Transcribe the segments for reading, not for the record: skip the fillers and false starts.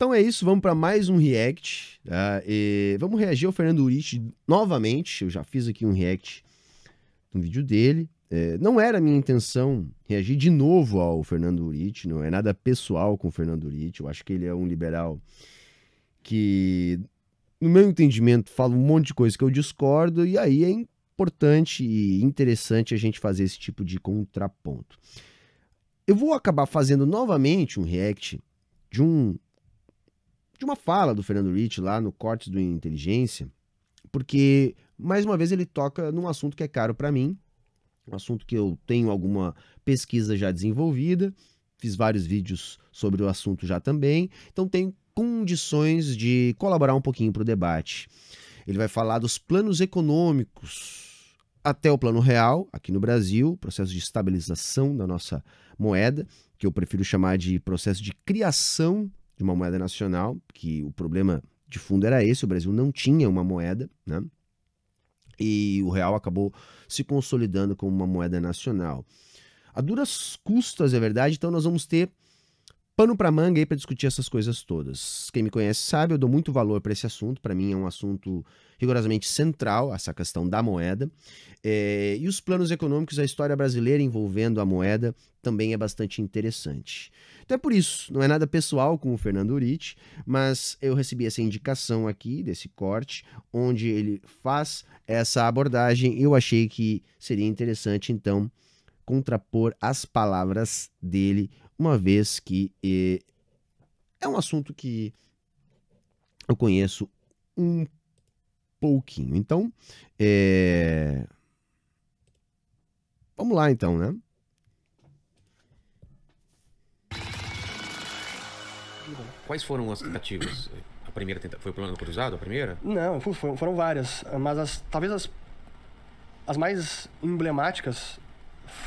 Então é isso, vamos para mais um react. Tá? Vamos reagir ao Fernando Urich novamente. Eu já fiz aqui um react no vídeo dele. Não era a minha intenção reagir de novo ao Fernando Urich, não é nada pessoal com o Fernando Urich. Eu acho que ele é um liberal que, no meu entendimento, fala um monte de coisa que eu discordo, e aí é importante e interessante a gente fazer esse tipo de contraponto. Eu vou acabar fazendo novamente um react de uma fala do Fernando Urich lá no Cortes do Inteligência, porque, mais uma vez, ele toca num assunto que é caro para mim, um assunto que eu tenho alguma pesquisa já desenvolvida, fiz vários vídeos sobre o assunto já também, então tenho condições de colaborar um pouquinho para o debate. Ele vai falar dos planos econômicos até o plano real, aqui no Brasil, processo de estabilização da nossa moeda, que eu prefiro chamar de processo de criação de uma moeda nacional, que o problema de fundo era esse, o Brasil não tinha uma moeda, né? E o real acabou se consolidando como uma moeda nacional. A duras custas, é verdade, então nós vamos ter pano para manga aí para discutir essas coisas todas. Quem me conhece sabe, eu dou muito valor para esse assunto, para mim é um assunto rigorosamente central, essa questão da moeda. E os planos econômicos, a história brasileira envolvendo a moeda também é bastante interessante. Então é por isso, não é nada pessoal com o Fernando Urich, mas eu recebi essa indicação aqui, desse corte, onde ele faz essa abordagem. Eu achei que seria interessante, então, contrapor as palavras dele, uma vez que é um assunto que eu conheço um pouquinho. Então, vamos lá então, né? Quais foram as tentativas? A primeira foi o plano cruzado, a primeira? Não, foram várias, mas talvez as mais emblemáticas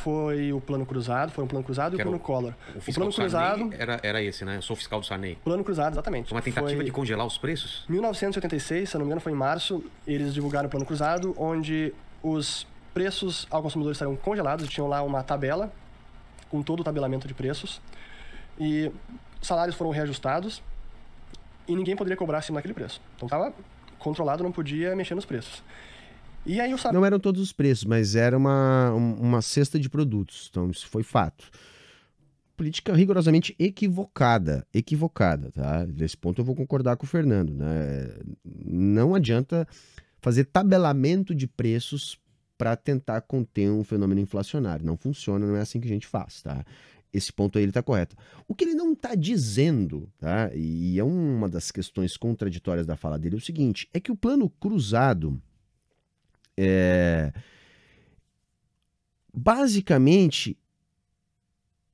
foi o plano cruzado, e o plano Collor. O fiscal do Sarney era esse, né? Eu sou o fiscal do Sarney. Plano cruzado, exatamente. Foi uma tentativa de congelar os preços? 1986, se eu não me engano, foi em março, eles divulgaram o plano cruzado, onde os preços ao consumidor estariam congelados, tinham lá uma tabela com todo o tabelamento de preços, e salários foram reajustados e ninguém poderia cobrar acima daquele preço. Então estava controlado, não podia mexer nos preços. E aí Não eram todos os preços, mas era uma cesta de produtos, então isso foi fato. Política rigorosamente equivocada, tá? Nesse ponto eu vou concordar com o Fernando, né? Não adianta fazer tabelamento de preços para tentar conter um fenômeno inflacionário. Não funciona, não é assim que a gente faz, tá? Esse ponto aí ele está correto. O que ele não está dizendo, tá? E é uma das questões contraditórias da fala dele, é o seguinte, é que o plano cruzado basicamente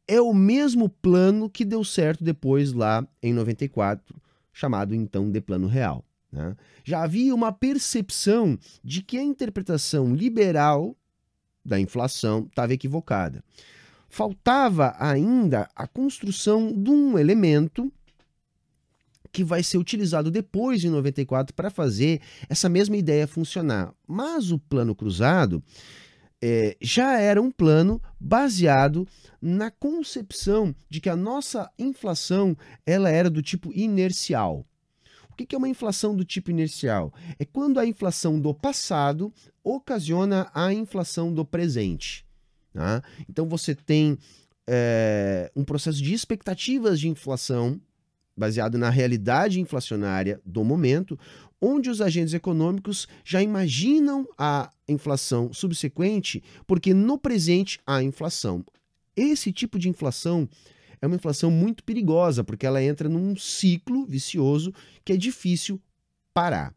é o mesmo plano que deu certo depois lá em 94, chamado então de Plano Real, né? Já havia uma percepção de que a interpretação liberal da inflação estava equivocada. Faltava ainda a construção de um elemento que vai ser utilizado depois, em 94, para fazer essa mesma ideia funcionar. Mas o plano cruzado já era um plano baseado na concepção de que a nossa inflação ela era do tipo inercial. O que é uma inflação do tipo inercial? É quando a inflação do passado ocasiona a inflação do presente. Tá? Então você tem um processo de expectativas de inflação baseado na realidade inflacionária do momento, onde os agentes econômicos já imaginam a inflação subsequente, porque no presente há inflação. Esse tipo de inflação é uma inflação muito perigosa, porque ela entra num ciclo vicioso que é difícil parar.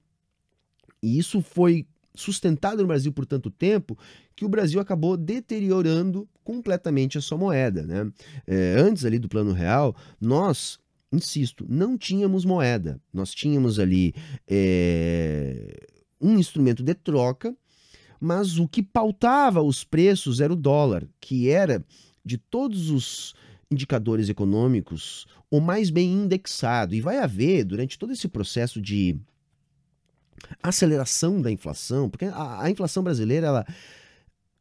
E isso foi sustentado no Brasil por tanto tempo que o Brasil acabou deteriorando completamente a sua moeda, né? Antes ali do Plano Real, nós, insisto, não tínhamos moeda. Nós tínhamos ali um instrumento de troca, mas o que pautava os preços era o dólar, que era, de todos os indicadores econômicos, o mais bem indexado. E vai haver, durante todo esse processo de aceleração da inflação, porque a inflação brasileira ela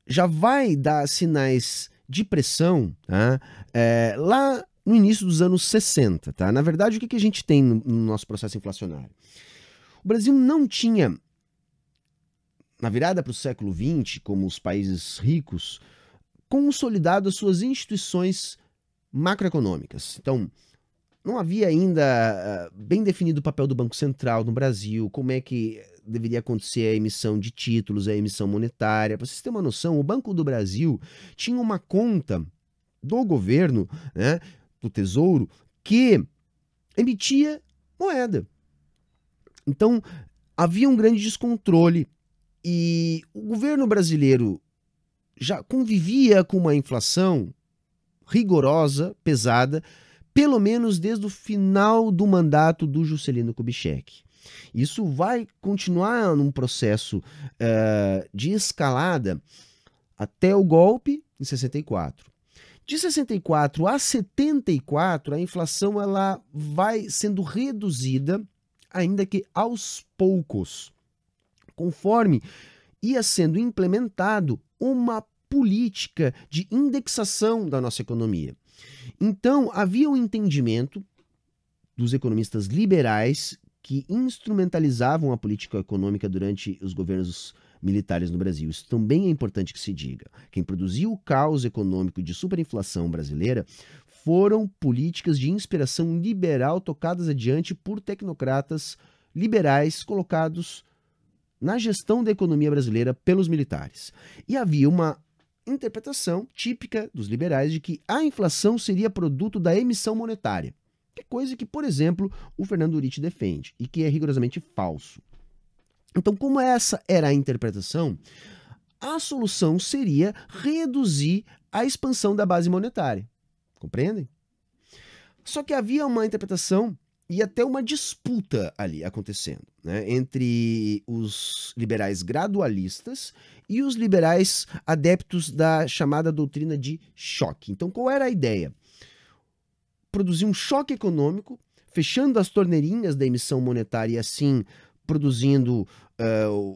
já vai dar sinais de pressão, tá? Lá no início dos anos 60, tá? Na verdade, o que a gente tem no nosso processo inflacionário? O Brasil não tinha, na virada para o século XX, como os países ricos, consolidado as suas instituições macroeconômicas. Então, não havia ainda bem definido o papel do Banco Central no Brasil, como é que deveria acontecer a emissão de títulos, a emissão monetária. Para vocês terem uma noção, o Banco do Brasil tinha uma conta do governo, né, do Tesouro, que emitia moeda. Então, havia um grande descontrole e o governo brasileiro já convivia com uma inflação rigorosa, pesada, pelo menos desde o final do mandato do Juscelino Kubitschek. Isso vai continuar num processo de escalada até o golpe em 64. De 64 a 74, a inflação ela vai sendo reduzida, ainda que aos poucos, conforme ia sendo implementado uma política de indexação da nossa economia. Então, havia um entendimento dos economistas liberais que instrumentalizavam a política econômica durante os governos militares no Brasil. Isso também é importante que se diga. Quem produziu o caos econômico de superinflação brasileira foram políticas de inspiração liberal tocadas adiante por tecnocratas liberais colocados na gestão da economia brasileira pelos militares. E havia uma interpretação típica dos liberais de que a inflação seria produto da emissão monetária, que é coisa que, por exemplo, o Fernando Urich defende e que é rigorosamente falso. Então, como essa era a interpretação, a solução seria reduzir a expansão da base monetária. Compreendem? Só que havia uma interpretação e até uma disputa ali acontecendo, né, entre os liberais gradualistas e os liberais adeptos da chamada doutrina de choque. Então, qual era a ideia? Produzir um choque econômico, fechando as torneirinhas da emissão monetária e assim produzindo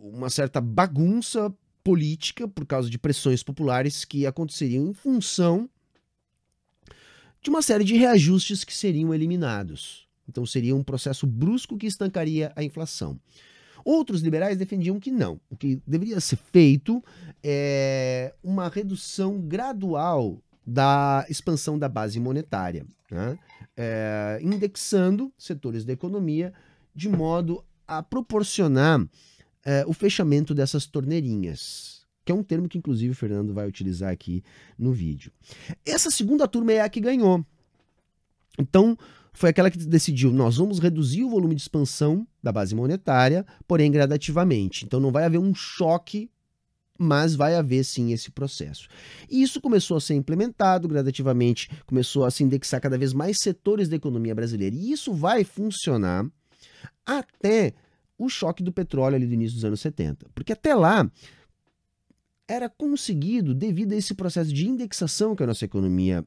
uma certa bagunça política por causa de pressões populares que aconteceriam em função de uma série de reajustes que seriam eliminados. Então seria um processo brusco que estancaria a inflação. Outros liberais defendiam que não. O que deveria ser feito é uma redução gradual da expansão da base monetária, né? Indexando setores da economia de modo a proporcionar o fechamento dessas torneirinhas, que é um termo que inclusive o Fernando vai utilizar aqui no vídeo. Essa segunda turma é a que ganhou. Então, foi aquela que decidiu, nós vamos reduzir o volume de expansão da base monetária, porém gradativamente. Então não vai haver um choque, mas vai haver sim esse processo. E isso começou a ser implementado gradativamente, começou a se indexar cada vez mais setores da economia brasileira. E isso vai funcionar até o choque do petróleo ali do início dos anos 70. Porque até lá era conseguido, devido a esse processo de indexação que a nossa economia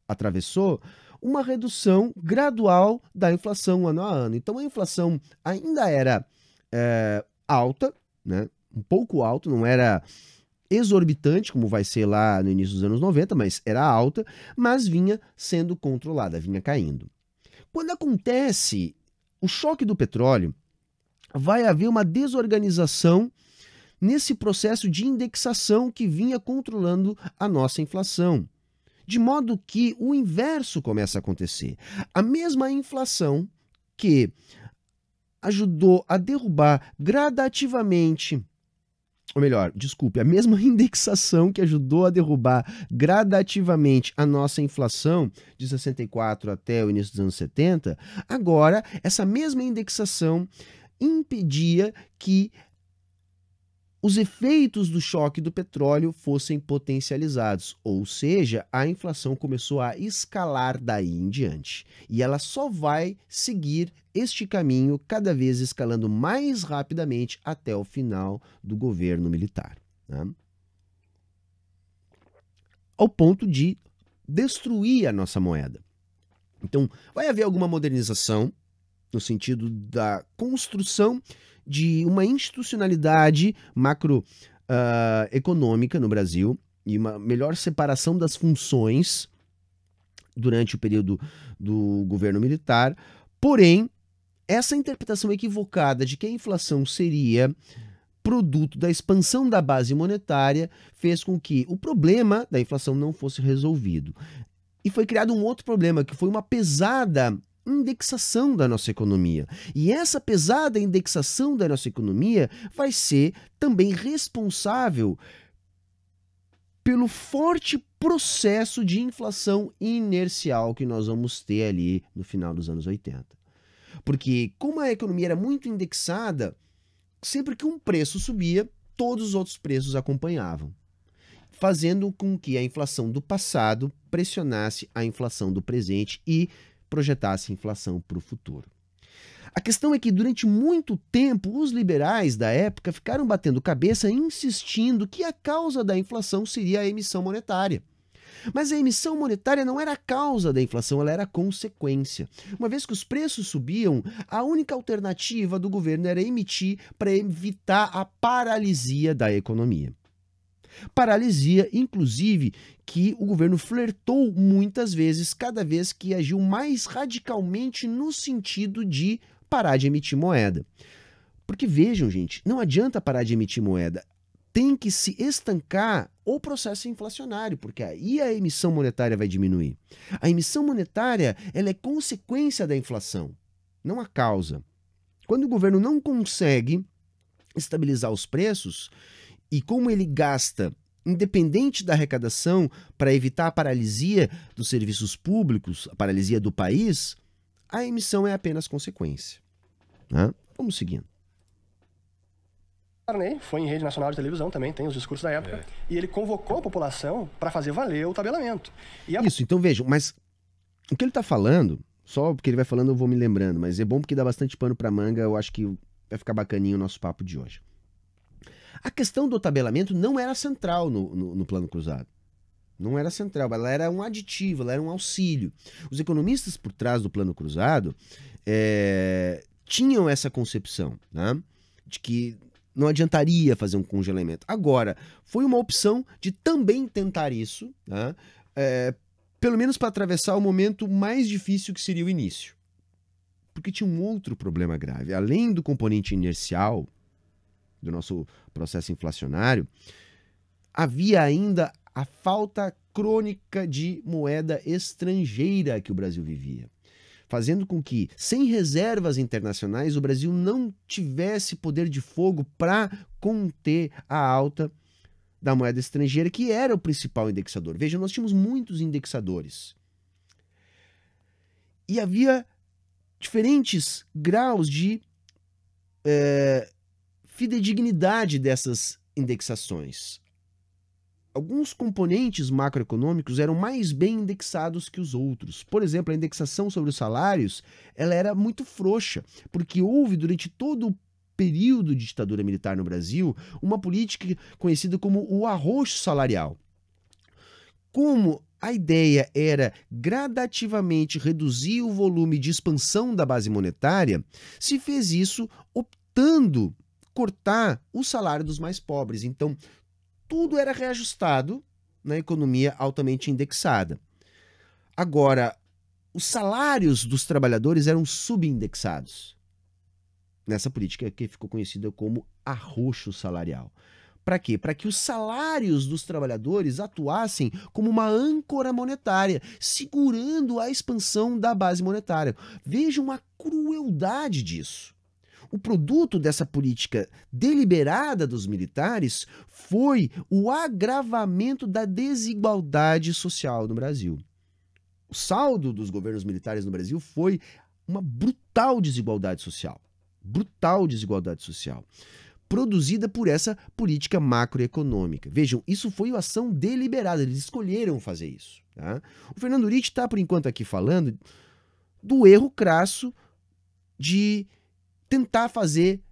atravessou, uma redução gradual da inflação ano a ano. Então a inflação ainda era alta, né? Um pouco alta, não era exorbitante, como vai ser lá no início dos anos 90, mas era alta, mas vinha sendo controlada, vinha caindo. Quando acontece o choque do petróleo, vai haver uma desorganização nesse processo de indexação que vinha controlando a nossa inflação. De modo que o inverso começa a acontecer. A mesma inflação que ajudou a derrubar gradativamente, ou melhor, desculpe, a mesma indexação que ajudou a derrubar gradativamente a nossa inflação de 64 até o início dos anos 70, agora essa mesma indexação impedia que os efeitos do choque do petróleo fossem potencializados, ou seja, a inflação começou a escalar daí em diante. E ela só vai seguir este caminho, cada vez escalando mais rapidamente até o final do governo militar, né? Ao ponto de destruir a nossa moeda. Então, vai haver alguma modernização, no sentido da construção de uma institucionalidade macroeconômica no Brasil e uma melhor separação das funções durante o período do governo militar. Porém, essa interpretação equivocada de que a inflação seria produto da expansão da base monetária fez com que o problema da inflação não fosse resolvido. E foi criado um outro problema, que foi uma pesada indexação da nossa economia. E essa pesada indexação da nossa economia vai ser também responsável pelo forte processo de inflação inercial que nós vamos ter ali no final dos anos 80. Porque como a economia era muito indexada, sempre que um preço subia, todos os outros preços acompanhavam, fazendo com que a inflação do passado pressionasse a inflação do presente e projetasse inflação para o futuro. A questão é que durante muito tempo os liberais da época ficaram batendo cabeça insistindo que a causa da inflação seria a emissão monetária. Mas a emissão monetária não era a causa da inflação, ela era a consequência. Uma vez que os preços subiam, a única alternativa do governo era emitir para evitar a paralisia da economia. Paralisia, inclusive, que o governo flertou muitas vezes, cada vez que agiu mais radicalmente no sentido de parar de emitir moeda. Porque vejam, gente, não adianta parar de emitir moeda. Tem que se estancar o processo inflacionário, porque aí a emissão monetária vai diminuir. A emissão monetária, ela é consequência da inflação, não a causa. Quando o governo não consegue estabilizar os preços, e como ele gasta, independente da arrecadação, para evitar a paralisia dos serviços públicos, a paralisia do país, a emissão é apenas consequência. Né? Vamos seguindo. Sarney foi em rede nacional de televisão também, tem os discursos da época, e ele convocou a população para fazer valer o tabelamento. Isso, então vejam, mas o que ele está falando, só porque ele vai falando eu vou me lembrando, mas é bom porque dá bastante pano para manga, eu acho que vai ficar bacaninho o nosso papo de hoje. A questão do tabelamento não era central no Plano Cruzado. Não era central, ela era um aditivo, ela era um auxílio. Os economistas por trás do Plano Cruzado tinham essa concepção, né, de que não adiantaria fazer um congelamento. Agora, foi uma opção de também tentar isso, né, pelo menos para atravessar o momento mais difícil que seria o início. Porque tinha um outro problema grave. Além do componente inercial do nosso processo inflacionário, havia ainda a falta crônica de moeda estrangeira que o Brasil vivia, fazendo com que, sem reservas internacionais, o Brasil não tivesse poder de fogo para conter a alta da moeda estrangeira, que era o principal indexador. Veja, nós tínhamos muitos indexadores. E havia diferentes graus de fidedignidade dessas indexações. Alguns componentes macroeconômicos eram mais bem indexados que os outros. Por exemplo, a indexação sobre os salários, ela era muito frouxa, porque houve durante todo o período de ditadura militar no Brasil uma política conhecida como o arroxo salarial. Como a ideia era gradativamente reduzir o volume de expansão da base monetária, se fez isso optando cortar o salário dos mais pobres. Então, tudo era reajustado na economia altamente indexada. Agora, os salários dos trabalhadores eram subindexados nessa política que ficou conhecida como arroxo salarial. Para quê? Para que os salários dos trabalhadores atuassem como uma âncora monetária, segurando a expansão da base monetária. Vejam a crueldade disso. O produto dessa política deliberada dos militares foi o agravamento da desigualdade social no Brasil. O saldo dos governos militares no Brasil foi uma brutal desigualdade social. Brutal desigualdade social. Produzida por essa política macroeconômica. Vejam, isso foi uma ação deliberada, eles escolheram fazer isso. Tá? O Fernando Uritti está, por enquanto, aqui falando do erro crasso de tentar fazer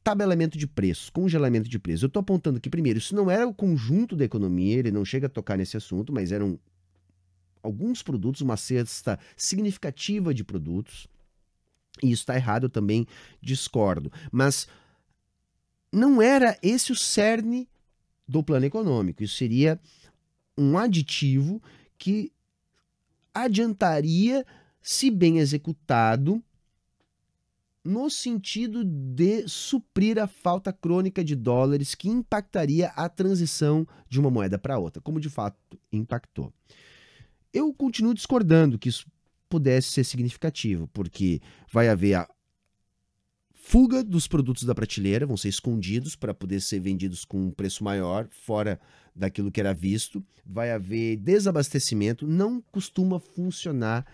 tabelamento de preços, congelamento de preços. Eu estou apontando que, primeiro, isso não era o conjunto da economia, ele não chega a tocar nesse assunto, mas eram alguns produtos, uma cesta significativa de produtos, e isso está errado, eu também discordo. Mas não era esse o cerne do plano econômico, isso seria um aditivo que adiantaria se bem executado, no sentido de suprir a falta crônica de dólares que impactaria a transição de uma moeda para outra, como de fato impactou. Eu continuo discordando que isso pudesse ser significativo, porque vai haver a fuga dos produtos da prateleira, vão ser escondidos para poder ser vendidos com um preço maior, fora daquilo que era visto, vai haver desabastecimento, não costuma funcionar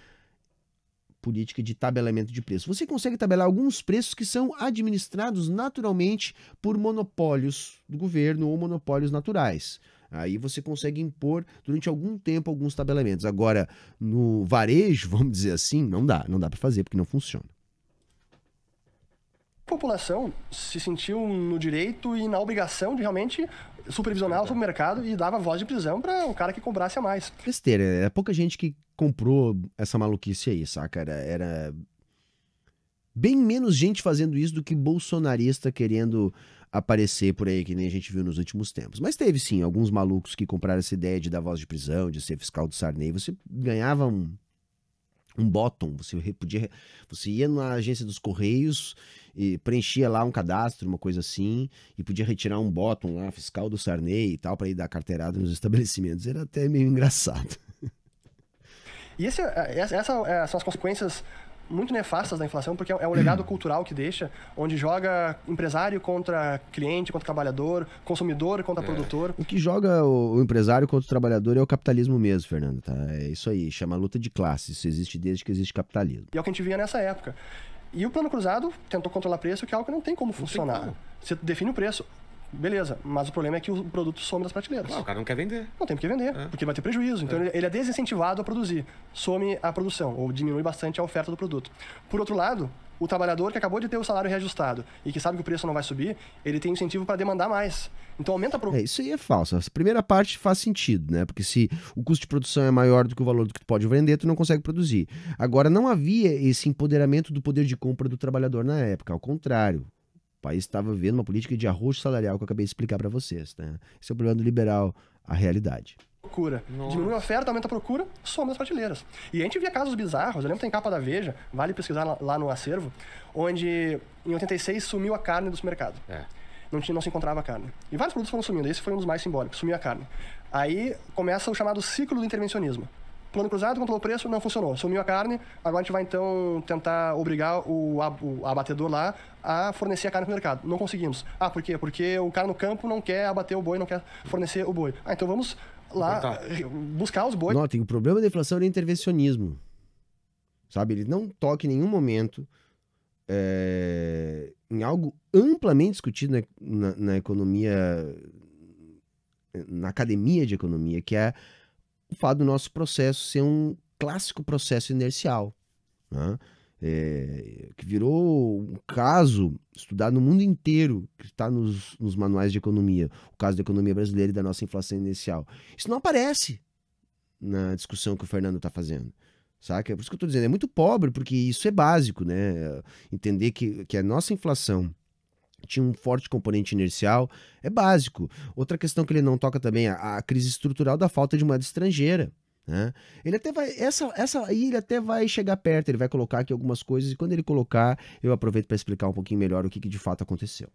política de tabelamento de preço. Você consegue tabelar alguns preços que são administrados naturalmente por monopólios do governo ou monopólios naturais. Aí você consegue impor durante algum tempo alguns tabelamentos. Agora, no varejo, vamos dizer assim, não dá para fazer porque não funciona. A população se sentiu no direito e na obrigação de realmente supervisionar o supermercado e dava voz de prisão para o cara que cobrasse a mais. Besteira, é pouca gente que comprou essa maluquice aí, saca? Era bem menos gente fazendo isso do que bolsonarista querendo aparecer por aí, que nem a gente viu nos últimos tempos. Mas teve sim alguns malucos que compraram essa ideia de dar voz de prisão, de ser fiscal do Sarney. Você ganhava um bottom, você ia na agência dos Correios e preenchia lá um cadastro, uma coisa assim, e podia retirar um bottom lá, fiscal do Sarney e tal, para ir dar carteirada nos estabelecimentos. Era até meio engraçado. E essas são as consequências muito nefastas da inflação, porque é o legado cultural que deixa, onde joga empresário contra cliente, contra trabalhador, consumidor contra produtor. O que joga o empresário contra o trabalhador é o capitalismo mesmo, Fernando, tá? É isso aí, chama luta de classes. Isso existe desde que existe capitalismo. E é o que a gente via nessa época. E o plano cruzado tentou controlar preço, que é algo que não tem como funcionar. Você define o preço, beleza, mas o problema é que o produto some das prateleiras. Claro, o cara não quer vender. Não tem por que vender, porque vai ter prejuízo. Então ele é desincentivado a produzir. Some a produção, ou diminui bastante a oferta do produto. Por outro lado, o trabalhador que acabou de ter o salário reajustado e que sabe que o preço não vai subir, ele tem incentivo para demandar mais. Então aumenta a procura. Isso aí é falso. A primeira parte faz sentido, né? Porque se o custo de produção é maior do que o valor do que tu pode vender, tu não consegue produzir. Agora, não havia esse empoderamento do poder de compra do trabalhador na época. Ao contrário. O país estava vivendo uma política de arroz salarial que eu acabei de explicar para vocês. Né? Esse é o problema do liberal, a realidade. Procura. Diminui a oferta, aumenta a procura, some das prateleiras. E a gente via casos bizarros. Eu lembro que tem capa da Veja, vale pesquisar lá no acervo, onde em 86 sumiu a carne do supermercado. Não se encontrava carne. E vários produtos foram sumindo. Esse foi um dos mais simbólicos, sumiu a carne. Aí começa o chamado ciclo do intervencionismo. Plano cruzado, controlou o preço, não funcionou. Sumiu a carne, agora a gente vai então tentar obrigar o abatedor lá a fornecer a carne pro mercado. Não conseguimos. Ah, por quê? Porque o cara no campo não quer abater o boi, não quer fornecer o boi. Ah, então vamos lá buscar os bois. Notem, o problema da inflação é o intervencionismo. Sabe? Ele não toca em nenhum momento em algo amplamente discutido na economia, na academia de economia, que é o fato do nosso processo ser um clássico processo inercial, né? Que virou um caso estudado no mundo inteiro, que está nos manuais de economia, o caso da economia brasileira e da nossa inflação inercial. Isso não aparece na discussão que o Fernando está fazendo, saca? É por isso que eu estou dizendo, é muito pobre, porque isso é básico, né? Entender que a nossa inflação tinha um forte componente inercial, é básico. Outra questão que ele não toca também é a crise estrutural da falta de moeda estrangeira. Né? Ele até vai, essa aí ele até vai chegar perto, ele vai colocar aqui algumas coisas, e quando ele colocar, eu aproveito para explicar um pouquinho melhor o que de fato aconteceu.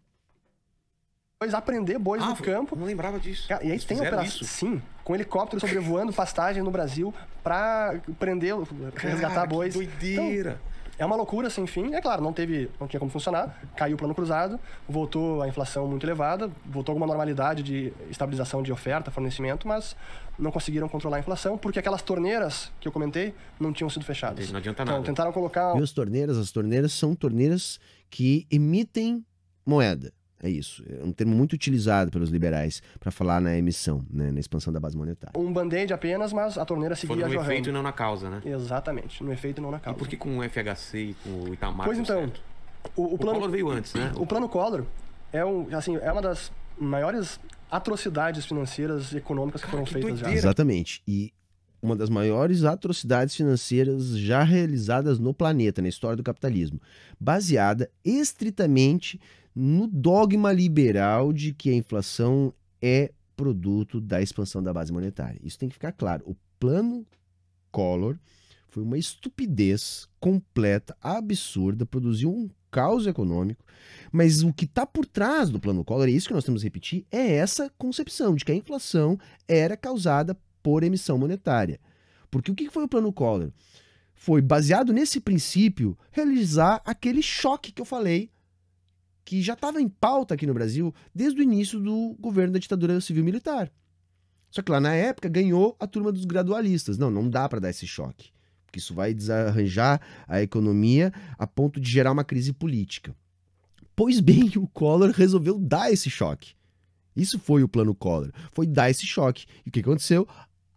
Aprender bois no campo. Não lembrava disso. Cara, e aí tem operação, sim, com helicóptero sobrevoando pastagem no Brasil para prender, resgatar bois. Que doideira! Então, é uma loucura sem fim. É claro, não tinha como funcionar. Caiu o plano cruzado, voltou a inflação muito elevada, voltou alguma normalidade de estabilização de oferta, fornecimento, mas não conseguiram controlar a inflação porque aquelas torneiras que eu comentei não tinham sido fechadas. Não adianta então, nada. Tentaram colocar... E as torneiras são torneiras que emitem moeda. É isso. É um termo muito utilizado pelos liberais para falar na emissão, né, na expansão da base monetária. Um band-aid apenas, mas a torneira seguia jorrando. Foi no efeito e não na causa, né? Exatamente, no efeito e não na causa. E por que com o FHC e com o Itamar? Pois então, certo? O plano Collor veio antes, né? O plano Collor é uma das maiores atrocidades financeiras e econômicas que foram feitas já. Exatamente. E uma das maiores atrocidades financeiras já realizadas no planeta, na história do capitalismo, baseada estritamente no dogma liberal de que a inflação é produto da expansão da base monetária. Isso tem que ficar claro. O plano Collor foi uma estupidez completa, absurda, produziu um caos econômico, mas o que está por trás do plano Collor, é isso que nós temos que repetir, é essa concepção de que a inflação era causada por emissão monetária. Porque o que foi o plano Collor? Foi baseado nesse princípio realizar aquele choque que eu falei, que já estava em pauta aqui no Brasil desde o início do governo da ditadura civil-militar. Só que lá na época ganhou a turma dos gradualistas. Não dá para dar esse choque, porque isso vai desarranjar a economia a ponto de gerar uma crise política. Pois bem, o Collor resolveu dar esse choque. Isso foi o plano Collor, foi dar esse choque. E o que aconteceu?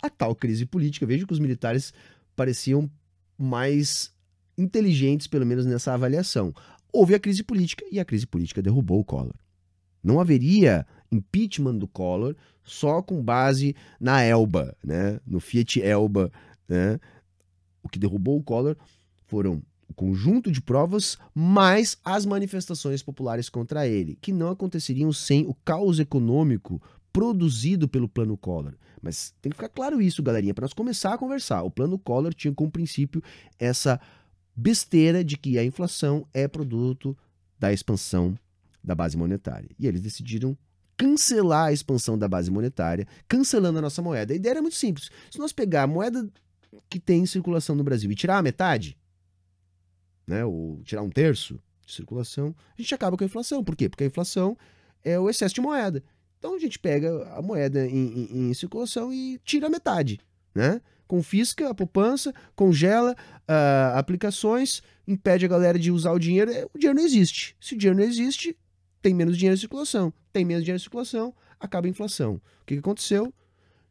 A tal crise política. Veja que os militares pareciam mais inteligentes, pelo menos nessa avaliação. Houve a crise política e a crise política derrubou o Collor. Não haveria impeachment do Collor só com base na Elba, né? No Fiat Elba, né? O que derrubou o Collor foram o conjunto de provas mais as manifestações populares contra ele, que não aconteceriam sem o caos econômico produzido pelo plano Collor. Mas tem que ficar claro isso, galerinha, para nós começar a conversar. O plano Collor tinha como princípio essa besteira de que a inflação é produto da expansão da base monetária. E eles decidiram cancelar a expansão da base monetária, cancelando a nossa moeda. A ideia era muito simples. Se nós pegar a moeda que tem em circulação no Brasil e tirar a metade, né, ou tirar 1/3 de circulação, a gente acaba com a inflação. Por quê? Porque a inflação é o excesso de moeda. Então a gente pega a moeda em circulação e tira a metade, né? Confisca a poupança, congela aplicações, impede a galera de usar o dinheiro não existe. Se o dinheiro não existe, tem menos dinheiro em circulação. Tem menos dinheiro em circulação, acaba a inflação. O que aconteceu?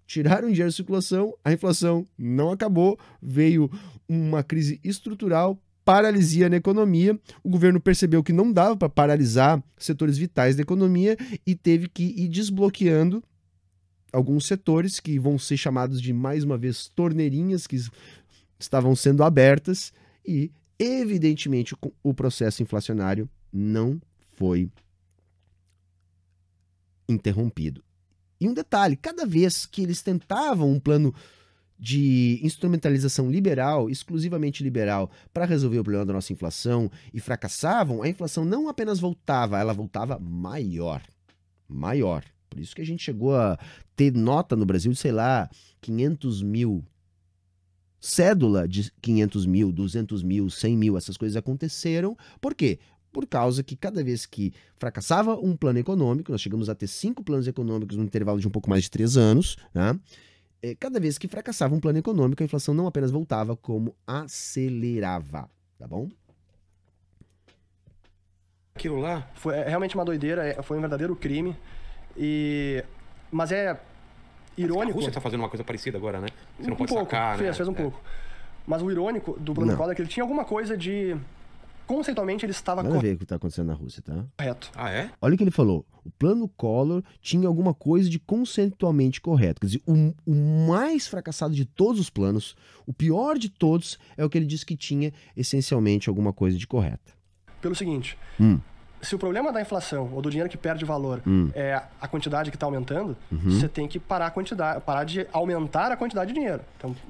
Tiraram o dinheiro de circulação, a inflação não acabou, veio uma crise estrutural, paralisia na economia, o governo percebeu que não dava para paralisar setores vitais da economia e teve que ir desbloqueando alguns setores que vão ser chamados de, mais uma vez, torneirinhas que estavam sendo abertas e, evidentemente, o processo inflacionário não foi interrompido. E um detalhe, cada vez que eles tentavam um plano de instrumentalização liberal, exclusivamente liberal, para resolver o problema da nossa inflação e fracassavam, a inflação não apenas voltava, ela voltava maior. Maior. Por isso que a gente chegou a ter nota no Brasil de, sei lá, 500 mil. Cédula de 500 mil, 200 mil, 100 mil, essas coisas aconteceram. Por quê? Por causa que cada vez que fracassava um plano econômico, nós chegamos a ter 5 planos econômicos no intervalo de um pouco mais de 3 anos, né? Cada vez que fracassava um plano econômico, a inflação não apenas voltava, como acelerava, tá bom? Aquilo lá... Foi realmente uma doideira, foi um verdadeiro crime. Mas é irônico... A Rússia tá fazendo uma coisa parecida agora, né? Você não pode pouco, sacar, né? Fez um pouco. Mas o irônico do plano Collor é que ele tinha alguma coisa de... Conceitualmente ele estava Nada a ver com o que está acontecendo na Rússia, tá? correto. Ah, é? Olha o que ele falou. O plano Collor tinha alguma coisa de conceitualmente correto. Quer dizer, o mais fracassado de todos os planos, o pior de todos, é o que ele disse que tinha essencialmente alguma coisa de correta. Pelo seguinte, se o problema da inflação ou do dinheiro que perde valor é a quantidade que está aumentando, você tem que parar de aumentar a quantidade de dinheiro.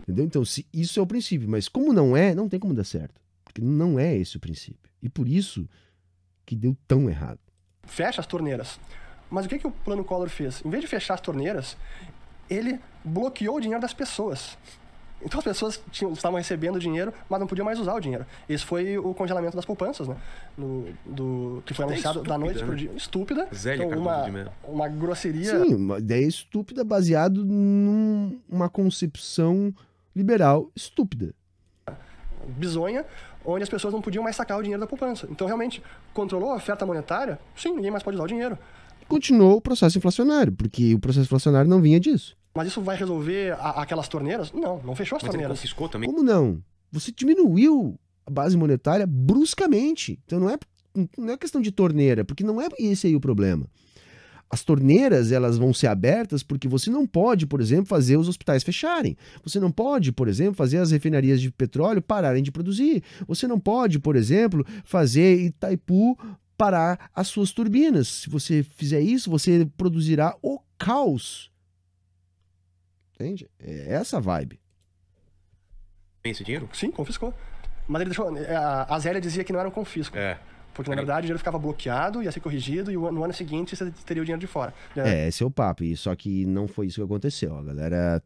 Entendeu? Então, se isso é o princípio, mas como não é, não tem como dar certo. Porque não é esse o princípio. E por isso que deu tão errado. Fecha as torneiras. Mas o que o plano Collor fez? Em vez de fechar as torneiras, ele bloqueou o dinheiro das pessoas. Então as pessoas estavam recebendo dinheiro, mas não podiam mais usar o dinheiro. Esse foi o congelamento das poupanças, né? Que foi anunciado da noite pro dia. Estúpida. Zélia, então, uma grosseria. Sim, uma ideia estúpida baseada numa concepção liberal estúpida. Bizonha, onde as pessoas não podiam mais sacar o dinheiro da poupança. Então, realmente, controlou a oferta monetária? Sim, ninguém mais pode usar o dinheiro. Continuou o processo inflacionário, porque o processo inflacionário não vinha disso. Mas isso vai resolver aquelas torneiras? Não fechou as torneiras. Mas ele confiscou também. Como não? Você diminuiu a base monetária bruscamente. Então não é questão de torneira, porque não é esse aí o problema. As torneiras, elas vão ser abertas porque você não pode, por exemplo, fazer os hospitais fecharem. Você não pode, por exemplo, fazer as refinarias de petróleo pararem de produzir. Você não pode, por exemplo, fazer Itaipu parar as suas turbinas. Se você fizer isso, você produzirá o caos. Entende? É essa a vibe. esse dinheiro? Sim, confiscou. Mas ele deixou... A Zélia dizia que não era um confisco. Porque, na verdade, o dinheiro ficava bloqueado, ia ser corrigido, e no ano seguinte você teria o dinheiro de fora. Esse é o papo. Só que não foi isso que aconteceu. A galera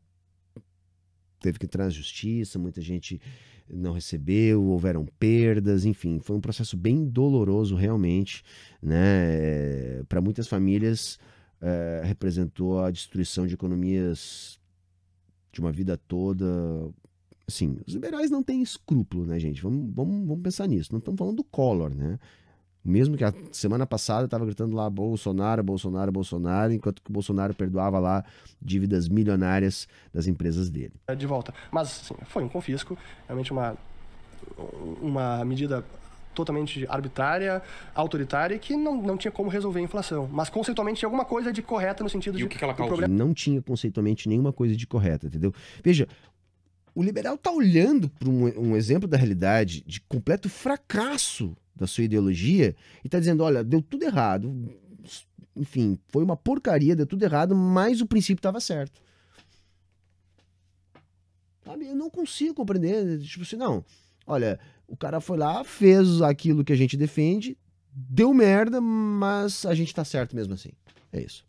teve que entrar na justiça, muita gente não recebeu, houveram perdas, enfim. Foi um processo bem doloroso, realmente, né? Para muitas famílias, representou a destruição de economias de uma vida toda. Assim, os liberais não têm escrúpulo, né, gente? Vamos pensar nisso. Não estamos falando do Collor, né? Mesmo que a semana passada estava gritando lá Bolsonaro, Bolsonaro, Bolsonaro, enquanto que o Bolsonaro perdoava lá dívidas milionárias das empresas dele. De volta. Mas, sim, foi um confisco, realmente uma medida totalmente arbitrária, autoritária, que não tinha como resolver a inflação. Mas, conceitualmente, tinha alguma coisa de correta no sentido de... o que ela causou? Não tinha conceitualmente nenhuma coisa de correta, entendeu? Veja, o liberal está olhando para um exemplo da realidade de completo fracasso da sua ideologia e está dizendo, olha, deu tudo errado, enfim, foi uma porcaria, deu tudo errado, mas o princípio estava certo. Sabe, eu não consigo compreender, tipo assim, não, olha, o cara foi lá, fez aquilo que a gente defende, deu merda, mas a gente está certo mesmo assim. É isso.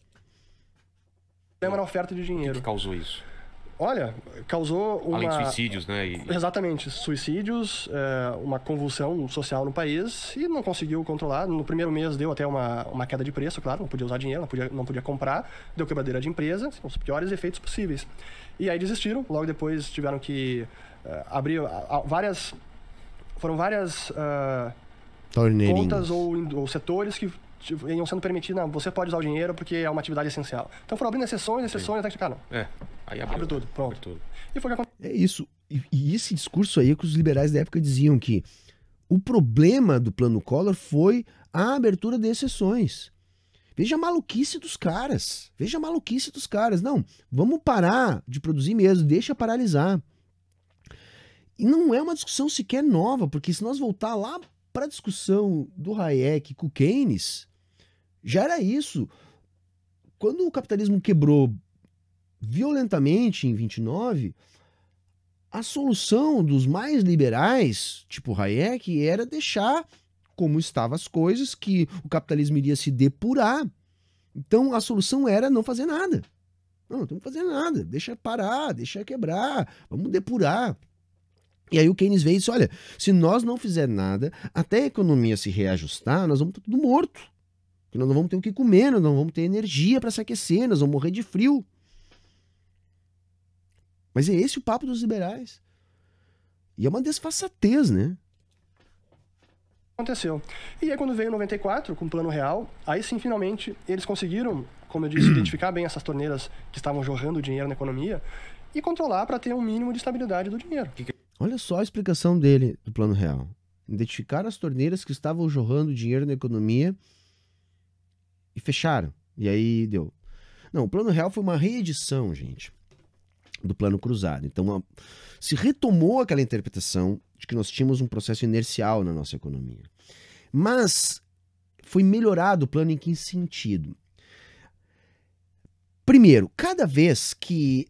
Problema na oferta de dinheiro. O que causou isso? Olha, causou uma... Além de suicídios, né? Exatamente, suicídios, uma convulsão social no país e não conseguiu controlar. No primeiro mês deu até uma queda de preço, claro, não podia usar dinheiro, não podia comprar, deu quebradeira de empresa, os piores efeitos possíveis. E aí desistiram, logo depois tiveram que abrir foram várias contas ou setores que iam sendo permitidos, não, você pode usar o dinheiro porque é uma atividade essencial. Então foram abrindo exceções, até que, cara, não. Aí abre tudo, pronto. Tudo. E foi o que aconteceu. É isso. E esse discurso aí é que os liberais da época diziam que o problema do plano Collor foi a abertura de exceções. Veja a maluquice dos caras. Veja a maluquice dos caras. Não, vamos parar de produzir mesmo, deixa paralisar. E não é uma discussão sequer nova, porque se nós voltar lá para a discussão do Hayek com o Keynes, já era isso. Quando o capitalismo quebrou violentamente em 29, a solução dos mais liberais, tipo Hayek, era deixar como estavam as coisas, que o capitalismo iria se depurar. Então a solução era não fazer nada. Não temos que fazer nada, deixa parar, deixa quebrar, vamos depurar. E aí o Keynes veio e disse, olha, se nós não fizer nada, até a economia se reajustar, nós vamos estar tudo morto. Porque nós não vamos ter o que comer, nós não vamos ter energia para se aquecer, nós vamos morrer de frio. Mas é esse o papo dos liberais. E é uma desfaçatez, né? Aconteceu. E aí quando veio 94, com o Plano Real, aí sim, finalmente, eles conseguiram, como eu disse, identificar bem essas torneiras que estavam jorrando dinheiro na economia e controlar para ter um mínimo de estabilidade do dinheiro. Olha só a explicação dele do Plano Real. Identificaram as torneiras que estavam jorrando dinheiro na economia e fecharam. E aí deu. Não, o Plano Real foi uma reedição, gente, do Plano Cruzado. Então, se retomou aquela interpretação de que nós tínhamos um processo inercial na nossa economia. Mas foi melhorado o plano em que sentido? Primeiro, cada vez que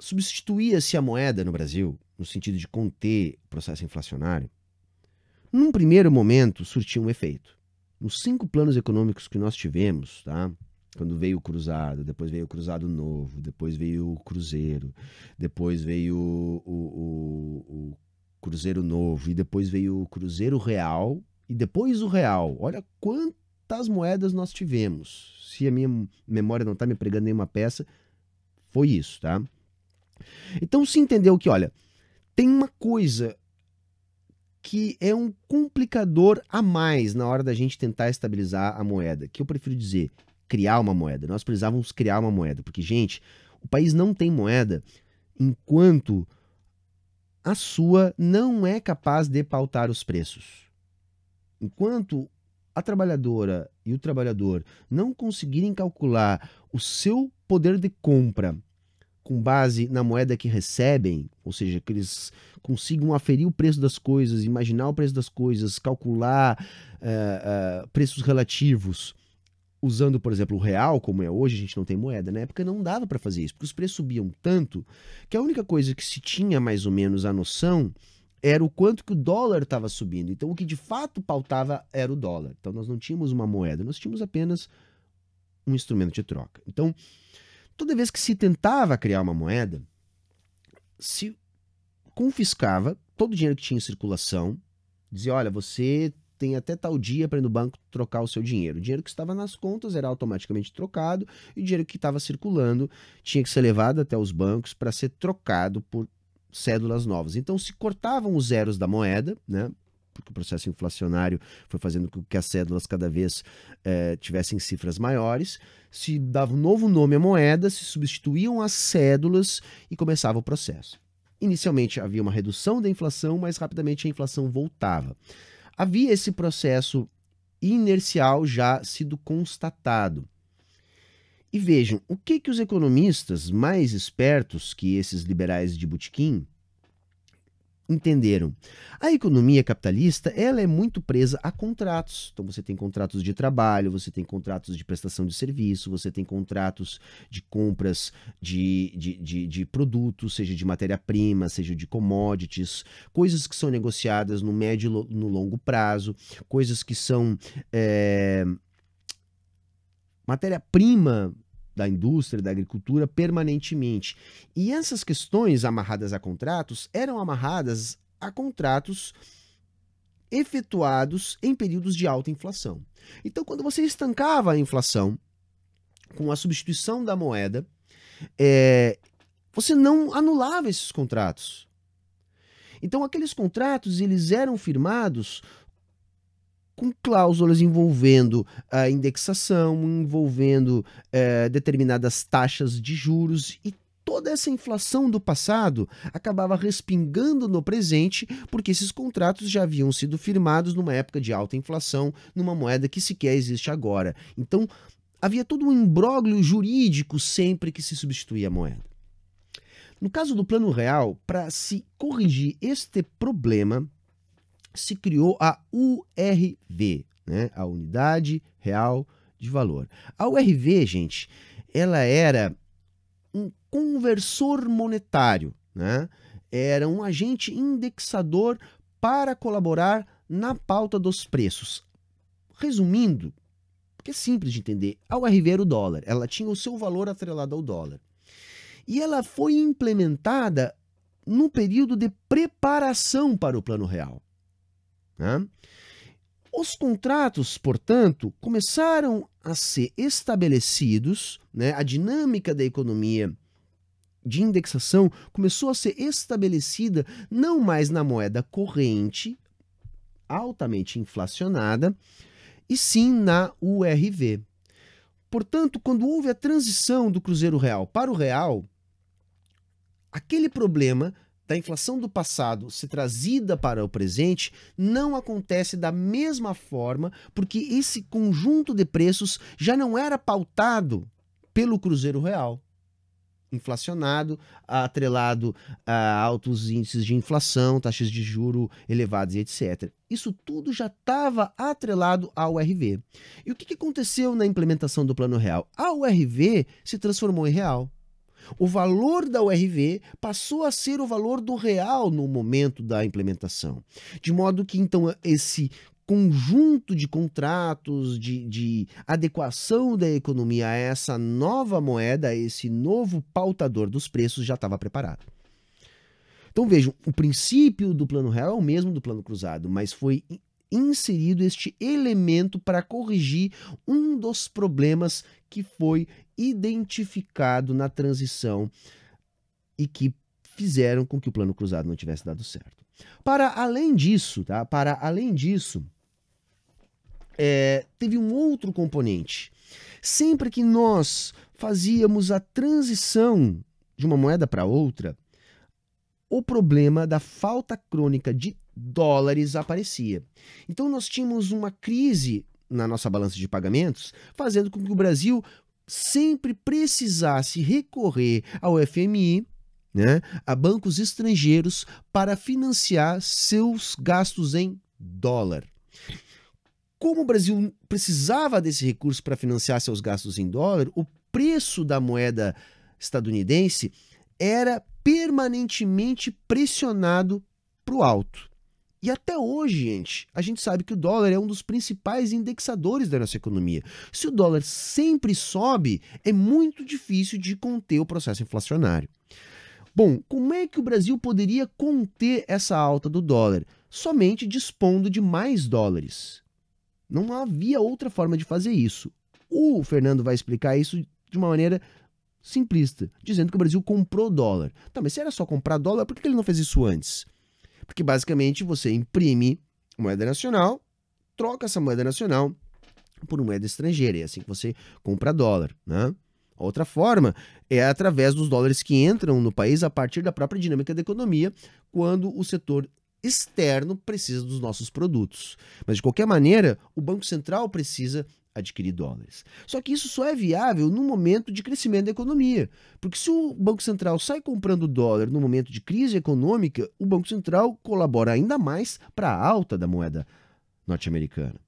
substituía-se a moeda no Brasil, no sentido de conter o processo inflacionário, num primeiro momento surtia um efeito. Nos 5 planos econômicos que nós tivemos, tá? Quando veio o Cruzado, depois veio o Cruzado Novo, depois veio o Cruzeiro, depois veio o Cruzeiro Novo, e depois veio o Cruzeiro Real, e depois o Real. Olha quantas moedas nós tivemos. Se a minha memória não está me pregando nenhuma peça, foi isso, tá? Então se entendeu que, olha, tem uma coisa que é um complicador a mais na hora da gente tentar estabilizar a moeda, que eu prefiro dizer, criar uma moeda. Nós precisávamos criar uma moeda, porque, gente, o país não tem moeda enquanto a sua não é capaz de pautar os preços. Enquanto a trabalhadora e o trabalhador não conseguirem calcular o seu poder de compra com base na moeda que recebem, ou seja, que eles consigam aferir o preço das coisas, imaginar o preço das coisas, calcular preços relativos usando, por exemplo, o real, como é hoje, a gente não tem moeda. Na época não dava para fazer isso, porque os preços subiam tanto que a única coisa que se tinha mais ou menos a noção era o quanto que o dólar estava subindo. Então, o que de fato pautava era o dólar. Então, nós não tínhamos uma moeda, nós tínhamos apenas um instrumento de troca. Então, toda vez que se tentava criar uma moeda, se confiscava todo o dinheiro que tinha em circulação, dizia, olha, você tem até tal dia para ir no banco trocar o seu dinheiro. O dinheiro que estava nas contas era automaticamente trocado e o dinheiro que estava circulando tinha que ser levado até os bancos para ser trocado por cédulas novas. Então se cortavam os zeros da moeda, né? Porque o processo inflacionário foi fazendo com que as cédulas cada vez tivessem cifras maiores, se dava um novo nome à moeda, se substituíam as cédulas e começava o processo. Inicialmente havia uma redução da inflação, mas rapidamente a inflação voltava. Havia esse processo inercial já sido constatado. E vejam, o que os economistas mais espertos que esses liberais de botequim entenderam? A economia capitalista, ela é muito presa a contratos. Então você tem contratos de trabalho, você tem contratos de prestação de serviço, você tem contratos de compras de produtos, seja de matéria-prima, seja de commodities, coisas que são negociadas no médio e no longo prazo, coisas que são matéria-prima da indústria, da agricultura, permanentemente. E essas questões amarradas a contratos eram amarradas a contratos efetuados em períodos de alta inflação. Então, quando você estancava a inflação com a substituição da moeda, você não anulava esses contratos. Então, aqueles contratos eles eram firmados com cláusulas envolvendo a indexação, envolvendo determinadas taxas de juros, e toda essa inflação do passado acabava respingando no presente, porque esses contratos já haviam sido firmados numa época de alta inflação, numa moeda que sequer existe agora. Então, havia todo um imbróglio jurídico sempre que se substituía a moeda. No caso do Plano Real, para se corrigir este problema, se criou a URV, né? A Unidade Real de Valor. A URV, gente, ela era um conversor monetário, né? Era um agente indexador para colaborar na pauta dos preços. Resumindo, porque é simples de entender, a URV era o dólar, ela tinha o seu valor atrelado ao dólar. E ela foi implementada no período de preparação para o Plano Real. Né? Os contratos, portanto, começaram a ser estabelecidos, né? A dinâmica da economia de indexação começou a ser estabelecida não mais na moeda corrente, altamente inflacionada, e sim na URV. Portanto, quando houve a transição do Cruzeiro Real para o Real, aquele problema da inflação do passado ser trazida para o presente não acontece da mesma forma, porque esse conjunto de preços já não era pautado pelo Cruzeiro Real, inflacionado, atrelado a altos índices de inflação, taxas de juro elevadas e etc. Isso tudo já estava atrelado ao URV. E o que aconteceu na implementação do Plano Real? A URV se transformou em real. O valor da URV passou a ser o valor do real no momento da implementação. De modo que, então, esse conjunto de contratos, de adequação da economia a essa nova moeda, a esse novo pautador dos preços, já estava preparado. Então, vejam, o princípio do Plano Real é o mesmo do Plano Cruzado, mas foi inserido este elemento para corrigir um dos problemas que foi identificado na transição e que fizeram com que o Plano Cruzado não tivesse dado certo. Para além disso, teve um outro componente. Sempre que nós fazíamos a transição de uma moeda para outra, o problema da falta crônica de dólares aparecia. Então nós tínhamos uma crise na nossa balança de pagamentos, fazendo com que o Brasil sempre precisasse recorrer ao FMI, né, a bancos estrangeiros, para financiar seus gastos em dólar. como o Brasil precisava desse recurso para financiar seus gastos em dólar, o preço da moeda estadunidense era permanentemente pressionado para o alto. E até hoje, gente, a gente sabe que o dólar é um dos principais indexadores da nossa economia. Se o dólar sempre sobe, é muito difícil de conter o processo inflacionário. Bom, como é que o Brasil poderia conter essa alta do dólar? Somente dispondo de mais dólares. Não havia outra forma de fazer isso. O Fernando vai explicar isso de uma maneira simplista, dizendo que o Brasil comprou dólar. Tá, mas se era só comprar dólar, por que ele não fez isso antes? Porque basicamente você imprime moeda nacional, troca essa moeda nacional por moeda estrangeira. É assim que você compra dólar, né? Outra forma é através dos dólares que entram no país a partir da própria dinâmica da economia, quando o setor externo precisa dos nossos produtos. Mas, de qualquer maneira, o Banco Central precisa adquirir dólares. Só que isso só é viável no momento de crescimento da economia. Porque se o Banco Central sai comprando dólar no momento de crise econômica, o Banco Central colabora ainda mais para a alta da moeda norte-americana.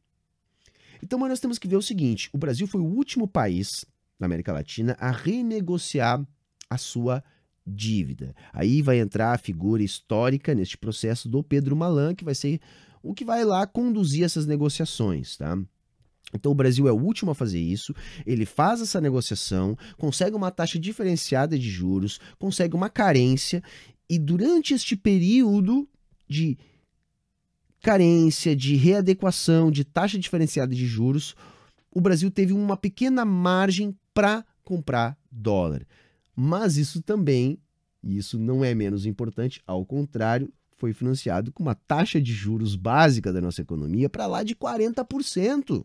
Então, nós temos que ver o seguinte: o Brasil foi o último país na América Latina a renegociar a sua dívida. Aí vai entrar a figura histórica neste processo do Pedro Malan, que vai ser o que vai lá conduzir essas negociações, tá? Então o Brasil é o último a fazer isso, ele faz essa negociação, consegue uma taxa diferenciada de juros, consegue uma carência, e durante este período de carência, de readequação, de taxa diferenciada de juros, o Brasil teve uma pequena margem para comprar dólar. Mas isso também, e isso não é menos importante, ao contrário, foi financiado com uma taxa de juros básica da nossa economia para lá de 40%.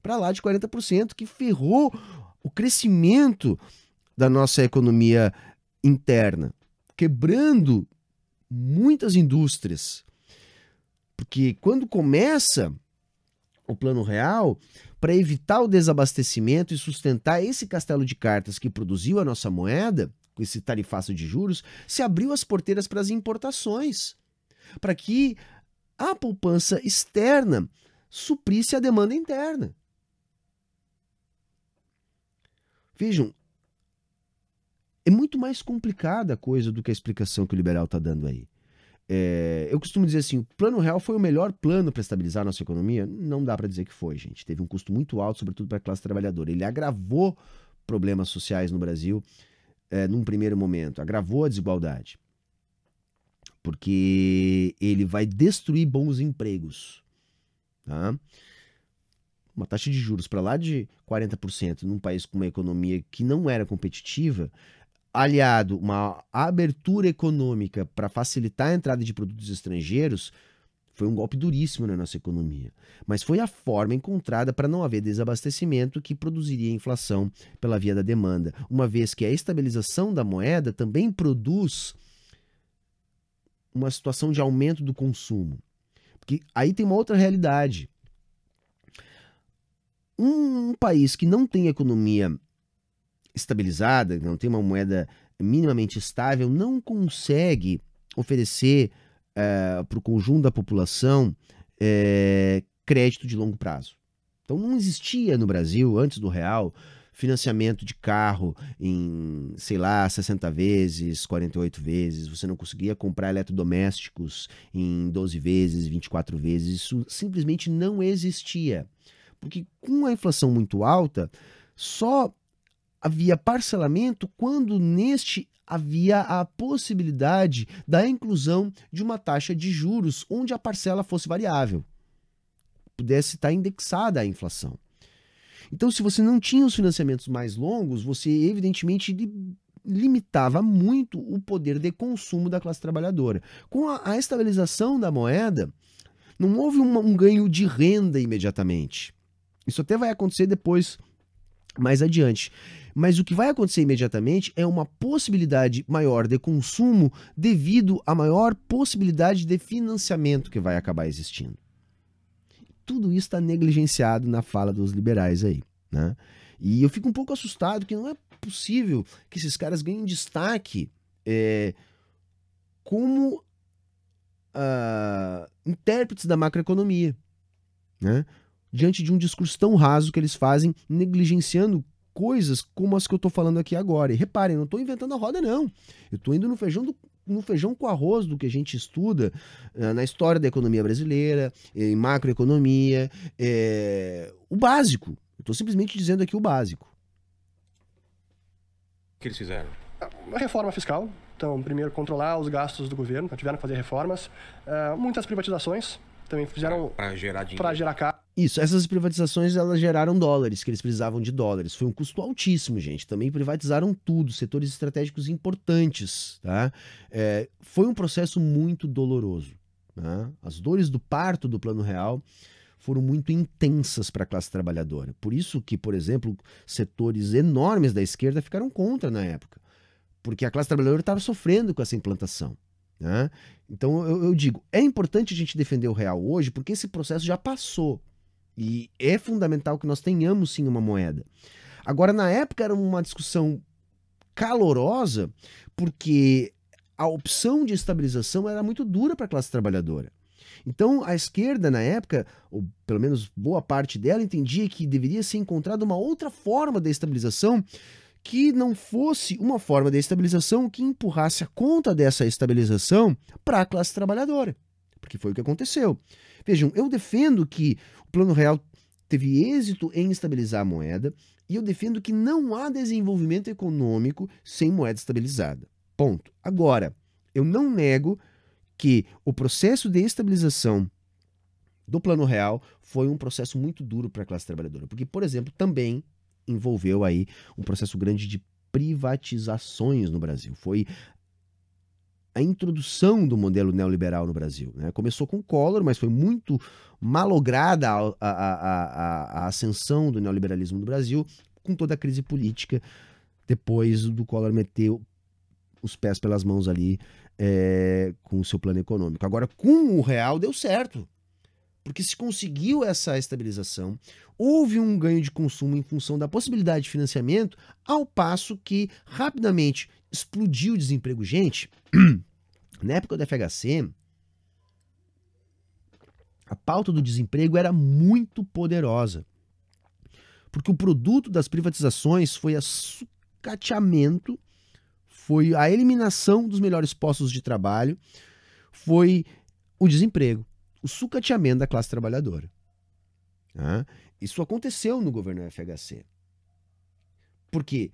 Para lá de 40%, que ferrou o crescimento da nossa economia interna, quebrando muitas indústrias. Porque quando começa o Plano Real, para evitar o desabastecimento e sustentar esse castelo de cartas que produziu a nossa moeda, com esse tarifaço de juros, se abriu as porteiras para as importações, para que a poupança externa suprisse a demanda interna. Vejam, é muito mais complicada a coisa do que a explicação que o liberal está dando aí. Eu costumo dizer assim, o Plano Real foi o melhor plano para estabilizar a nossa economia? Não dá para dizer que foi, gente. Teve um custo muito alto, sobretudo para a classe trabalhadora. Ele agravou problemas sociais no Brasil num primeiro momento, agravou a desigualdade. Porque ele vai destruir bons empregos. Tá? Uma taxa de juros para lá de 40% num país com uma economia que não era competitiva, aliado uma abertura econômica para facilitar a entrada de produtos estrangeiros, foi um golpe duríssimo na nossa economia. Mas foi a forma encontrada para não haver desabastecimento que produziria inflação pela via da demanda, uma vez que a estabilização da moeda também produz uma situação de aumento do consumo. Porque aí tem uma outra realidade. Um país que não tem economia estabilizada, não tem uma moeda minimamente estável, não consegue oferecer para o conjunto da população crédito de longo prazo. Então não existia no Brasil, antes do real, financiamento de carro em, sei lá, 60 vezes, 48 vezes, você não conseguia comprar eletrodomésticos em 12 vezes, 24 vezes, isso simplesmente não existia. Porque com a inflação muito alta, só havia parcelamento quando neste havia a possibilidade da inclusão de uma taxa de juros onde a parcela fosse variável, pudesse estar indexada à inflação. Então, se você não tinha os financiamentos mais longos, você evidentemente limitava muito o poder de consumo da classe trabalhadora. Com a estabilização da moeda, não houve um ganho de renda imediatamente. Isso até vai acontecer depois, mais adiante. Mas o que vai acontecer imediatamente é uma possibilidade maior de consumo devido à maior possibilidade de financiamento que vai acabar existindo. Tudo isso está negligenciado na fala dos liberais aí, né? E eu fico um pouco assustado que não é possível que esses caras ganhem destaque como intérpretes da macroeconomia. né? Diante de um discurso tão raso que eles fazem, negligenciando coisas como as que eu estou falando aqui agora. E reparem, eu não estou inventando a roda, não. Eu estou indo no feijão com arroz do que a gente estuda na história da economia brasileira, em macroeconomia, o básico. Eu estou simplesmente dizendo aqui o básico. O que eles fizeram? A reforma fiscal. Então, primeiro, controlar os gastos do governo. Então, tiveram que fazer reformas. Muitas privatizações. Também fizeram Para gerar dinheiro. para gerar caixa. Isso, essas privatizações, elas geraram dólares, que eles precisavam de dólares. Foi um custo altíssimo, gente. Também privatizaram tudo, setores estratégicos importantes, tá? Foi um processo muito doloroso, tá? As dores do parto do Plano Real foram muito intensas para a classe trabalhadora. Por isso que, por exemplo, setores enormes da esquerda ficaram contra na época. Porque a classe trabalhadora estava sofrendo com essa implantação. Né? Então eu digo, é importante a gente defender o real hoje porque esse processo já passou e é fundamental que nós tenhamos sim uma moeda. Agora, na época era uma discussão calorosa porque a opção de estabilização era muito dura para a classe trabalhadora. Então a esquerda na época, ou pelo menos boa parte dela, entendia que deveria ser encontrada uma outra forma de estabilização que não fosse uma forma de estabilização que empurrasse a conta dessa estabilização para a classe trabalhadora. Porque foi o que aconteceu. Vejam, eu defendo que o Plano Real teve êxito em estabilizar a moeda e eu defendo que não há desenvolvimento econômico sem moeda estabilizada. Ponto. Agora, eu não nego que o processo de estabilização do Plano Real foi um processo muito duro para a classe trabalhadora. Porque, por exemplo, também envolveu aí um processo grande de privatizações no Brasil. Foi a introdução do modelo neoliberal no Brasil. Né? Começou com Collor, mas foi muito malograda a ascensão do neoliberalismo no Brasil com toda a crise política depois do Collor meter os pés pelas mãos ali com o seu plano econômico. Agora, com o real deu certo. Porque se conseguiu essa estabilização, houve um ganho de consumo em função da possibilidade de financiamento, ao passo que rapidamente explodiu o desemprego. Gente, na época do FHC, a pauta do desemprego era muito poderosa. Porque o produto das privatizações foi o sucateamento, foi a eliminação dos melhores postos de trabalho, foi o desemprego. O sucateamento da classe trabalhadora. Isso aconteceu no governo FHC. Por quê?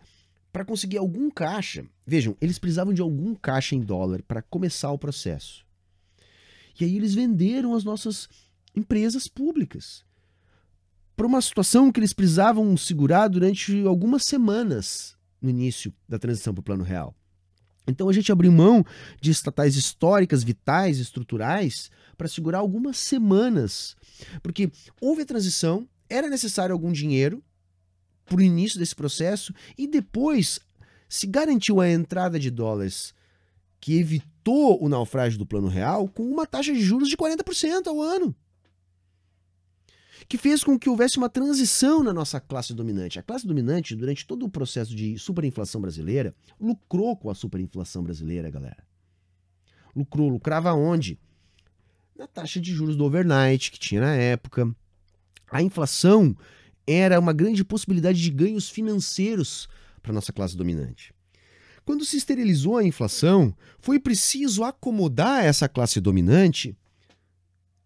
Para conseguir algum caixa, vejam, eles precisavam de algum caixa em dólar para começar o processo. E aí eles venderam as nossas empresas públicas para uma situação que eles precisavam segurar durante algumas semanas no início da transição para o Plano Real. Então a gente abriu mão de estatais históricas, vitais, estruturais, para segurar algumas semanas. Porque houve a transição, era necessário algum dinheiro para o início desse processo e depois se garantiu a entrada de dólares que evitou o naufrágio do Plano Real com uma taxa de juros de 40% ao ano. Que fez com que houvesse uma transição na nossa classe dominante. A classe dominante, durante todo o processo de superinflação brasileira, lucrou com a superinflação brasileira, galera. Lucrava onde? Na taxa de juros do overnight que tinha na época. A inflação era uma grande possibilidade de ganhos financeiros para a nossa classe dominante. Quando se esterilizou a inflação, foi preciso acomodar essa classe dominante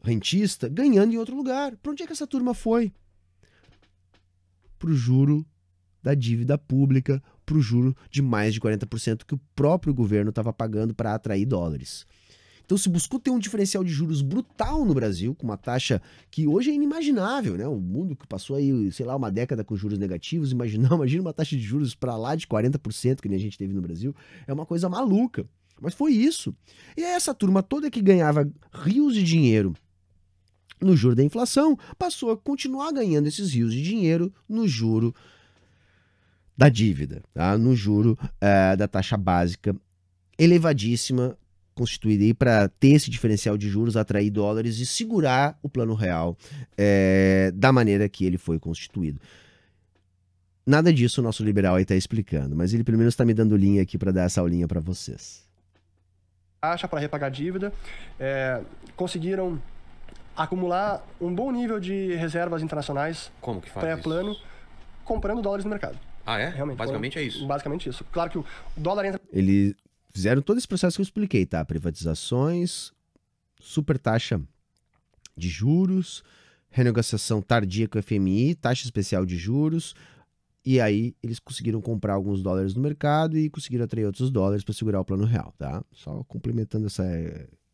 rentista ganhando em outro lugar. Para onde é que essa turma foi? Para o juro da dívida pública, para o juro de mais de 40% que o próprio governo estava pagando para atrair dólares. Então se buscou ter um diferencial de juros brutal no Brasil, com uma taxa que hoje é inimaginável, né? Um mundo que passou aí, sei lá, uma década com juros negativos, imagina uma taxa de juros para lá de 40% que nem a gente teve no Brasil, é uma coisa maluca. Mas foi isso. E essa turma toda que ganhava rios de dinheiro no juro da inflação, passou a continuar ganhando esses rios de dinheiro no juro da dívida, tá? No juro da taxa básica elevadíssima, constituída aí para ter esse diferencial de juros, atrair dólares e segurar o Plano Real da maneira que ele foi constituído. Nada disso o nosso liberal aí está explicando, mas ele pelo menos está me dando linha aqui para dar essa aulinha para vocês. Caixa para repagar a dívida, conseguiram acumular um bom nível de reservas internacionais Como que faz pré-plano, isso? comprando dólares no mercado. Ah, é? Realmente. Basicamente é isso. Basicamente isso. Claro que o dólar entra... Eles fizeram todo esse processo que eu expliquei, tá? Privatizações, super taxa de juros, renegociação tardia com o FMI, taxa especial de juros, e aí eles conseguiram comprar alguns dólares no mercado e conseguiram atrair outros dólares para segurar o plano real, tá? Só complementando essa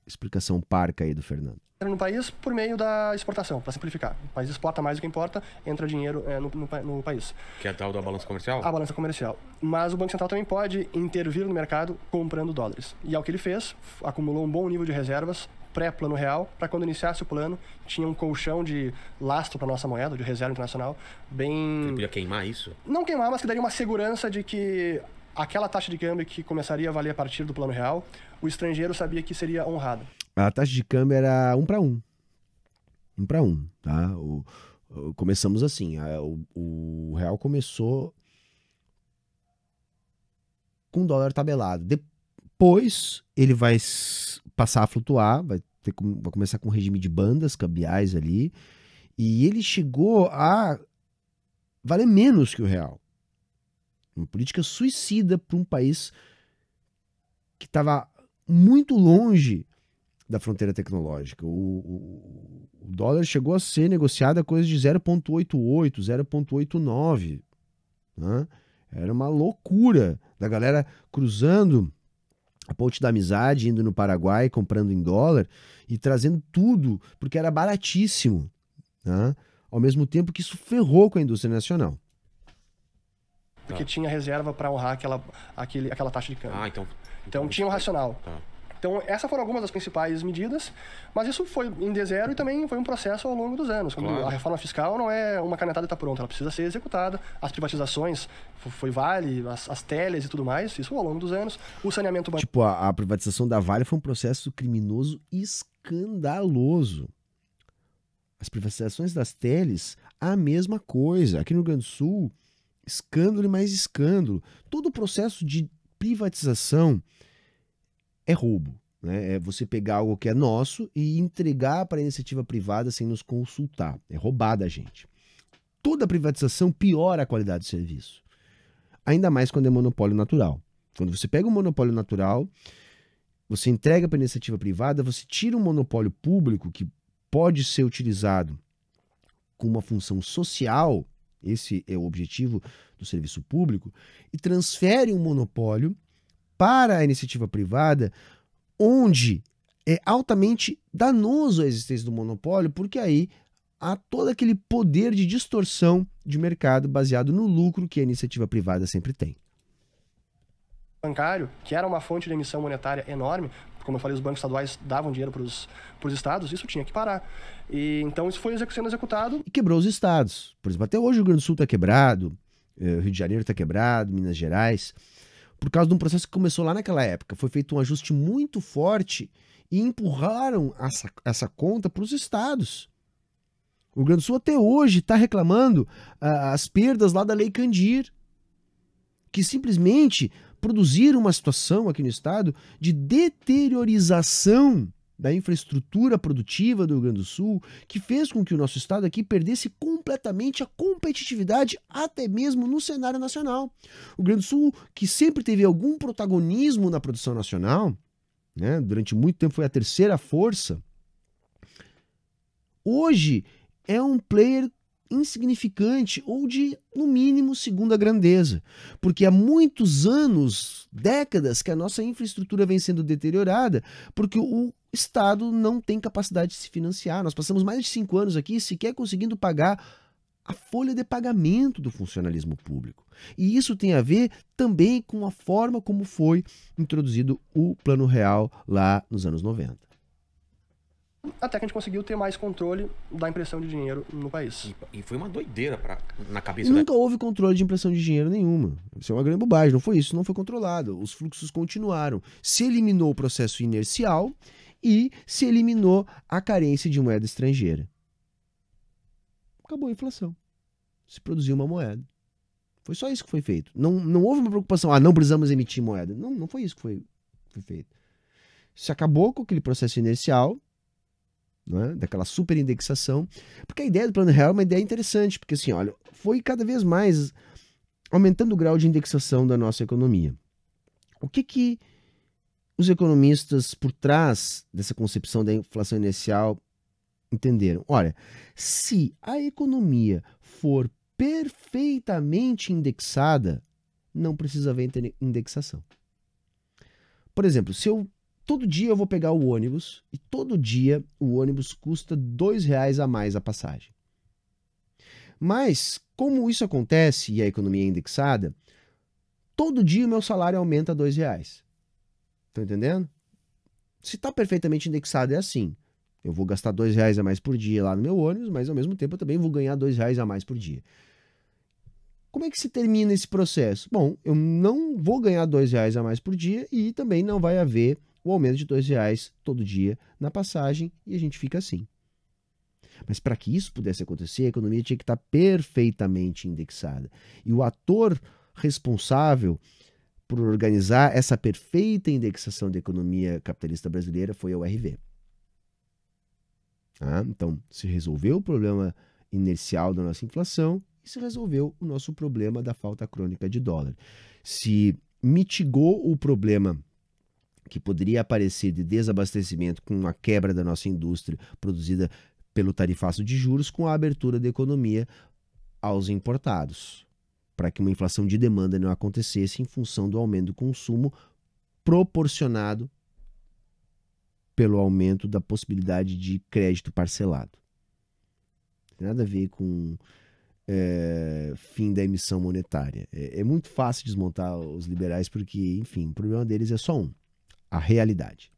explicação parca aí do Fernando. no país por meio da exportação, para simplificar. O país exporta mais do que importa, entra dinheiro no país. Que é tal da balança comercial? A balança comercial. Mas o Banco Central também pode intervir no mercado comprando dólares. E é o que ele fez, acumulou um bom nível de reservas pré-plano real, para quando iniciasse o plano, tinha um colchão de lastro para nossa moeda, de reserva internacional, bem... Você podia queimar isso? Não queimar, mas que daria uma segurança de que aquela taxa de câmbio que começaria a valer a partir do plano real, o estrangeiro sabia que seria honrada. A taxa de câmbio era 1 para 1. 1 para 1, tá? Começamos assim, o real começou com dólar tabelado. Depois ele vai passar a flutuar, vai começar com um regime de bandas cambiais ali, e ele chegou a valer menos que o real. Uma política suicida para um país que estava muito longe da fronteira tecnológica. O dólar chegou a ser negociado a coisa de 0,88, 0,89. Né? Era uma loucura da galera cruzando a Ponte da Amizade, indo no Paraguai, comprando em dólar e trazendo tudo, porque era baratíssimo. Né? Ao mesmo tempo que isso ferrou com a indústria nacional. Porque tinha reserva para honrar aquela taxa de câmbio. Ah, então tinha um racional. Tá. Então, essas foram algumas das principais medidas, mas isso foi em D0 e também foi um processo ao longo dos anos. Claro. A reforma fiscal não é uma canetada e está pronta, ela precisa ser executada. As privatizações, foi Vale, as teles e tudo mais, isso ao longo dos anos. O saneamento bancário. Tipo, a privatização da Vale foi um processo criminoso escandaloso. As privatizações das teles, a mesma coisa. Aqui no Rio Grande do Sul, escândalo e mais escândalo. Todo o processo de privatização é roubo. Né? É você pegar algo que é nosso e entregar para a iniciativa privada sem nos consultar. É roubar da gente. Toda privatização piora a qualidade do serviço. Ainda mais quando é monopólio natural. Quando você pega um monopólio natural, você entrega para a iniciativa privada, você tira um monopólio público que pode ser utilizado com uma função social, esse é o objetivo do serviço público, e transfere um monopólio para a iniciativa privada, onde é altamente danoso a existência do monopólio, porque aí há todo aquele poder de distorção de mercado baseado no lucro que a iniciativa privada sempre tem. Bancário, que era uma fonte de emissão monetária enorme, como eu falei, os bancos estaduais davam dinheiro para os estados, isso tinha que parar. E então isso foi sendo executado. E quebrou os estados. Por exemplo, até hoje o Rio Grande do Sul está quebrado, o Rio de Janeiro está quebrado, Minas Gerais, por causa de um processo que começou lá naquela época. Foi feito um ajuste muito forte e empurraram essa conta para os estados. O Rio Grande do Sul até hoje está reclamando as perdas lá da Lei Candir, que simplesmente produziram uma situação aqui no estado de deteriorização da infraestrutura produtiva do Rio Grande do Sul, que fez com que o nosso estado aqui perdesse completamente a competitividade, até mesmo no cenário nacional. O Rio Grande do Sul, que sempre teve algum protagonismo na produção nacional, né, durante muito tempo foi a terceira força, hoje é um player insignificante ou de, no mínimo, segunda grandeza. Porque há muitos anos, décadas, que a nossa infraestrutura vem sendo deteriorada porque o Estado não tem capacidade de se financiar. Nós passamos mais de 5 anos aqui sequer conseguindo pagar a folha de pagamento do funcionalismo público. E isso tem a ver também com a forma como foi introduzido o Plano Real lá nos anos 90. Até que a gente conseguiu ter mais controle da impressão de dinheiro no país. E foi uma doideira na cabeça Nunca houve controle de impressão de dinheiro nenhuma. Isso é uma grande bobagem. Não foi isso, não foi controlado. Os fluxos continuaram. Se eliminou o processo inercial e se eliminou a carência de moeda estrangeira. Acabou a inflação. Se produziu uma moeda. Foi só isso que foi feito. Não houve uma preocupação, não precisamos emitir moeda. Não foi isso que foi feito. Se acabou com aquele processo inercial, né, daquela superindexação, porque a ideia do Plano Real é uma ideia interessante, porque assim, olha, foi cada vez mais aumentando o grau de indexação da nossa economia. O que os economistas por trás dessa concepção da inflação inicial entenderam? Olha, se a economia for perfeitamente indexada, não precisa haver indexação. Por exemplo, se todo dia eu vou pegar o ônibus e todo dia o ônibus custa R$2 a mais a passagem. Mas, como isso acontece e a economia é indexada, todo dia o meu salário aumenta R$2. Estão entendendo? Se está perfeitamente indexado é assim. Eu vou gastar R$2 a mais por dia lá no meu ônibus, mas ao mesmo tempo eu também vou ganhar R$2 a mais por dia. Como é que se termina esse processo? Bom, eu não vou ganhar R$2 a mais por dia e também não vai haver o aumento de R$2 todo dia na passagem e a gente fica assim. Mas para que isso pudesse acontecer, a economia tinha que estar perfeitamente indexada. E o ator responsável por organizar essa perfeita indexação da economia capitalista brasileira foi a URV. Então, se resolveu o problema inercial da nossa inflação e se resolveu o nosso problema da falta crônica de dólar. Se mitigou o problema que poderia aparecer de desabastecimento com a quebra da nossa indústria produzida pelo tarifaço de juros com a abertura da economia aos importados, para que uma inflação de demanda não acontecesse em função do aumento do consumo proporcionado pelo aumento da possibilidade de crédito parcelado. Não tem nada a ver com fim da emissão monetária. É muito fácil desmontar os liberais porque, enfim, o problema deles é só um: a realidade.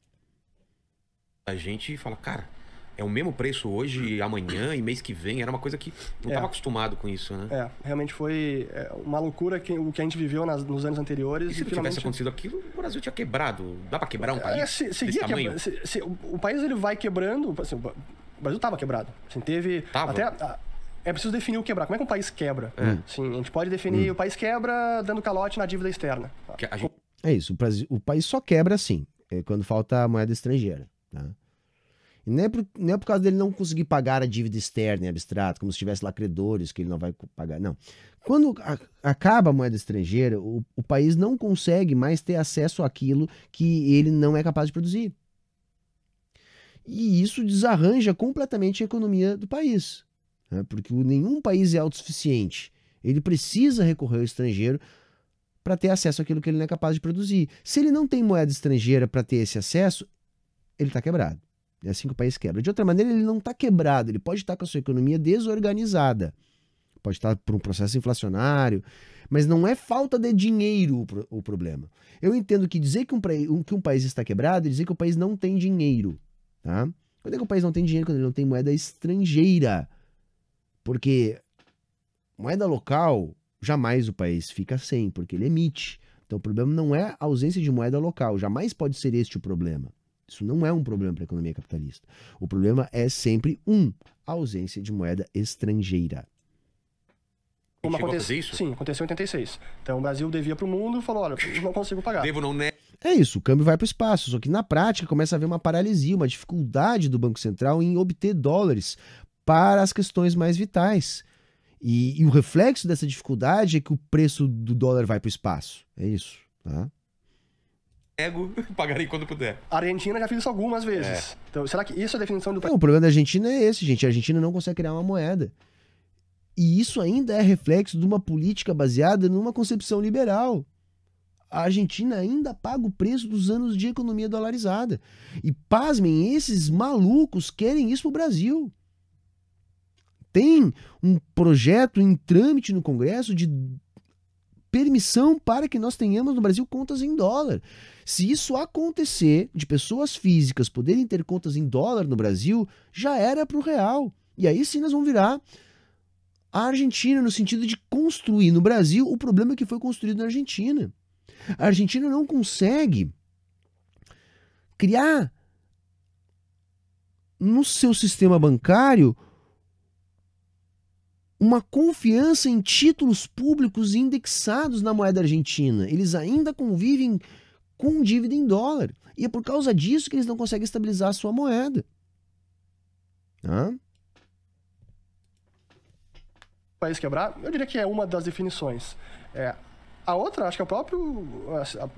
A gente fala, cara, é o mesmo preço hoje, amanhã e mês que vem. Era uma coisa que não estava acostumado com isso, né? Realmente foi uma loucura o que a gente viveu nos anos anteriores. E se não tivesse acontecido aquilo, o Brasil tinha quebrado. Dá para quebrar um país desse tamanho? O país ele vai quebrando. Assim, o Brasil estava quebrado. Assim, teve até... É preciso definir o quebrar. Como é que um país quebra? Sim, a gente pode definir o país quebra dando calote na dívida externa. É isso. O país só quebra assim, quando falta moeda estrangeira. Tá? E não é por causa dele não conseguir pagar a dívida externa em abstrato, como se tivesse lá credores que ele não vai pagar. Não. Quando acaba a moeda estrangeira, o país não consegue mais ter acesso àquilo que ele não é capaz de produzir. E isso desarranja completamente a economia do país. Né? Porque nenhum país é autossuficiente. Ele precisa recorrer ao estrangeiro para ter acesso àquilo que ele não é capaz de produzir. Se ele não tem moeda estrangeira para ter esse acesso, ele está quebrado. É assim que o país quebra. De outra maneira, ele não está quebrado. Ele pode estar com a sua economia desorganizada. Pode estar por um processo inflacionário. Mas não é falta de dinheiro o problema. Eu entendo que dizer que um país está quebrado é dizer que o país não tem dinheiro. Tá? Quando é que o país não tem dinheiro? Quando ele não tem moeda estrangeira. Porque moeda local, jamais o país fica sem, porque ele emite. Então o problema não é a ausência de moeda local. Jamais pode ser este o problema. Isso não é um problema para a economia capitalista. O problema é sempre a ausência de moeda estrangeira. Como aconteceu isso? Sim, aconteceu em 86. Então o Brasil devia para o mundo e falou, olha, eu não consigo pagar. Devo não, né? É isso, o câmbio vai para o espaço. Só que na prática começa a haver uma paralisia, uma dificuldade do Banco Central em obter dólares para as questões mais vitais. E o reflexo dessa dificuldade é que o preço do dólar vai para o espaço. É isso, tá? Pagarei quando puder. A Argentina já fez isso algumas vezes. Então, será que isso é a definição do... O problema da Argentina é esse, gente. A Argentina não consegue criar uma moeda. E isso ainda é reflexo de uma política baseada numa concepção liberal. A Argentina ainda paga o preço dos anos de economia dolarizada. E, pasmem, esses malucos querem isso pro Brasil. Tem um projeto em trâmite no Congresso de permissão para que nós tenhamos no Brasil contas em dólar. Se isso acontecer, de pessoas físicas poderem ter contas em dólar no Brasil, já era para o real. E aí sim nós vamos virar a Argentina, no sentido de construir no Brasil o problema que foi construído na Argentina. A Argentina não consegue criar no seu sistema bancário uma confiança em títulos públicos indexados na moeda argentina. Eles ainda convivem com dívida em dólar. E é por causa disso que eles não conseguem estabilizar a sua moeda. Hã? O país quebrar, eu diria que é uma das definições. A outra, acho que é o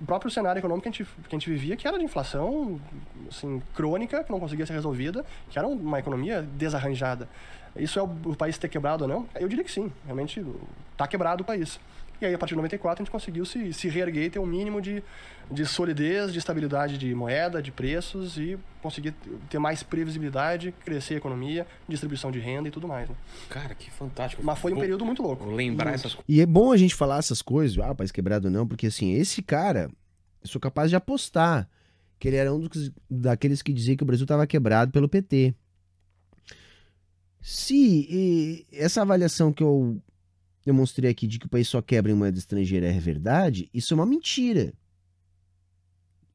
próprio cenário econômico que a gente vivia, que era de inflação assim, crônica, que não conseguia ser resolvida, que era uma economia desarranjada. Isso é o país ter quebrado ou não? Eu diria que sim, realmente está quebrado o país. E aí, a partir de 94, a gente conseguiu se reerguer e ter um mínimo de solidez, de estabilidade de moeda, de preços e conseguir ter mais previsibilidade, crescer a economia, distribuição de renda e tudo mais. Né? Cara, que fantástico. Mas foi um período muito louco. Vou lembrar essas coisas. E é bom a gente falar essas coisas, país quebrado ou não, porque assim, esse cara, eu sou capaz de apostar que ele era um daqueles que dizia que o Brasil estava quebrado pelo PT. Se essa avaliação que eu mostrei aqui de que o país só quebra em moeda estrangeira é verdade, isso é uma mentira.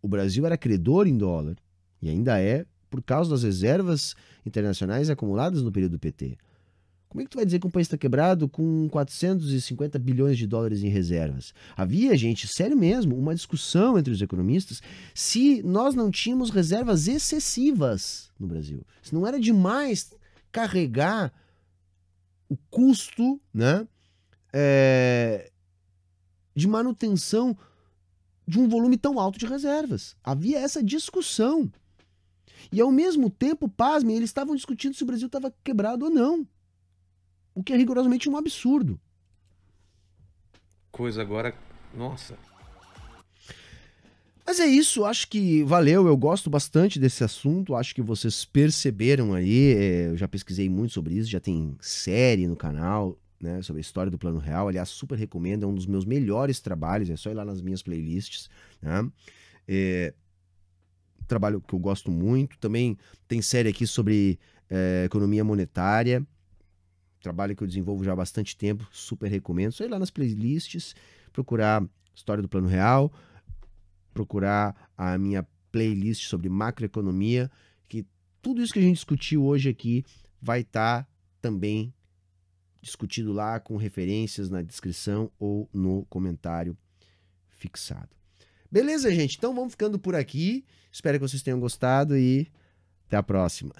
O Brasil era credor em dólar, e ainda é, por causa das reservas internacionais acumuladas no período do PT. Como é que tu vai dizer que um país está quebrado com 450 bilhões de dólares em reservas? Havia, gente, sério mesmo, uma discussão entre os economistas se nós não tínhamos reservas excessivas no Brasil. Se não era demais carregar o custo, né, de manutenção de um volume tão alto de reservas. Havia essa discussão. E ao mesmo tempo, pasmem, eles estavam discutindo se o Brasil estava quebrado ou não. O que é rigorosamente um absurdo. Coisa agora, nossa. Mas é isso, acho que valeu, eu gosto bastante desse assunto, acho que vocês perceberam aí, eu já pesquisei muito sobre isso, já tem série no canal, né, sobre a história do Plano Real, aliás, super recomendo, é um dos meus melhores trabalhos, é só ir lá nas minhas playlists, né? Trabalho que eu gosto muito, também tem série aqui sobre economia monetária, trabalho que eu desenvolvo já há bastante tempo, super recomendo, só ir lá nas playlists, procurar História do Plano Real, procurar a minha playlist sobre macroeconomia, que tudo isso que a gente discutiu hoje aqui vai estar também discutido lá com referências na descrição ou no comentário fixado. Beleza, gente? Então vamos ficando por aqui. Espero que vocês tenham gostado e até a próxima.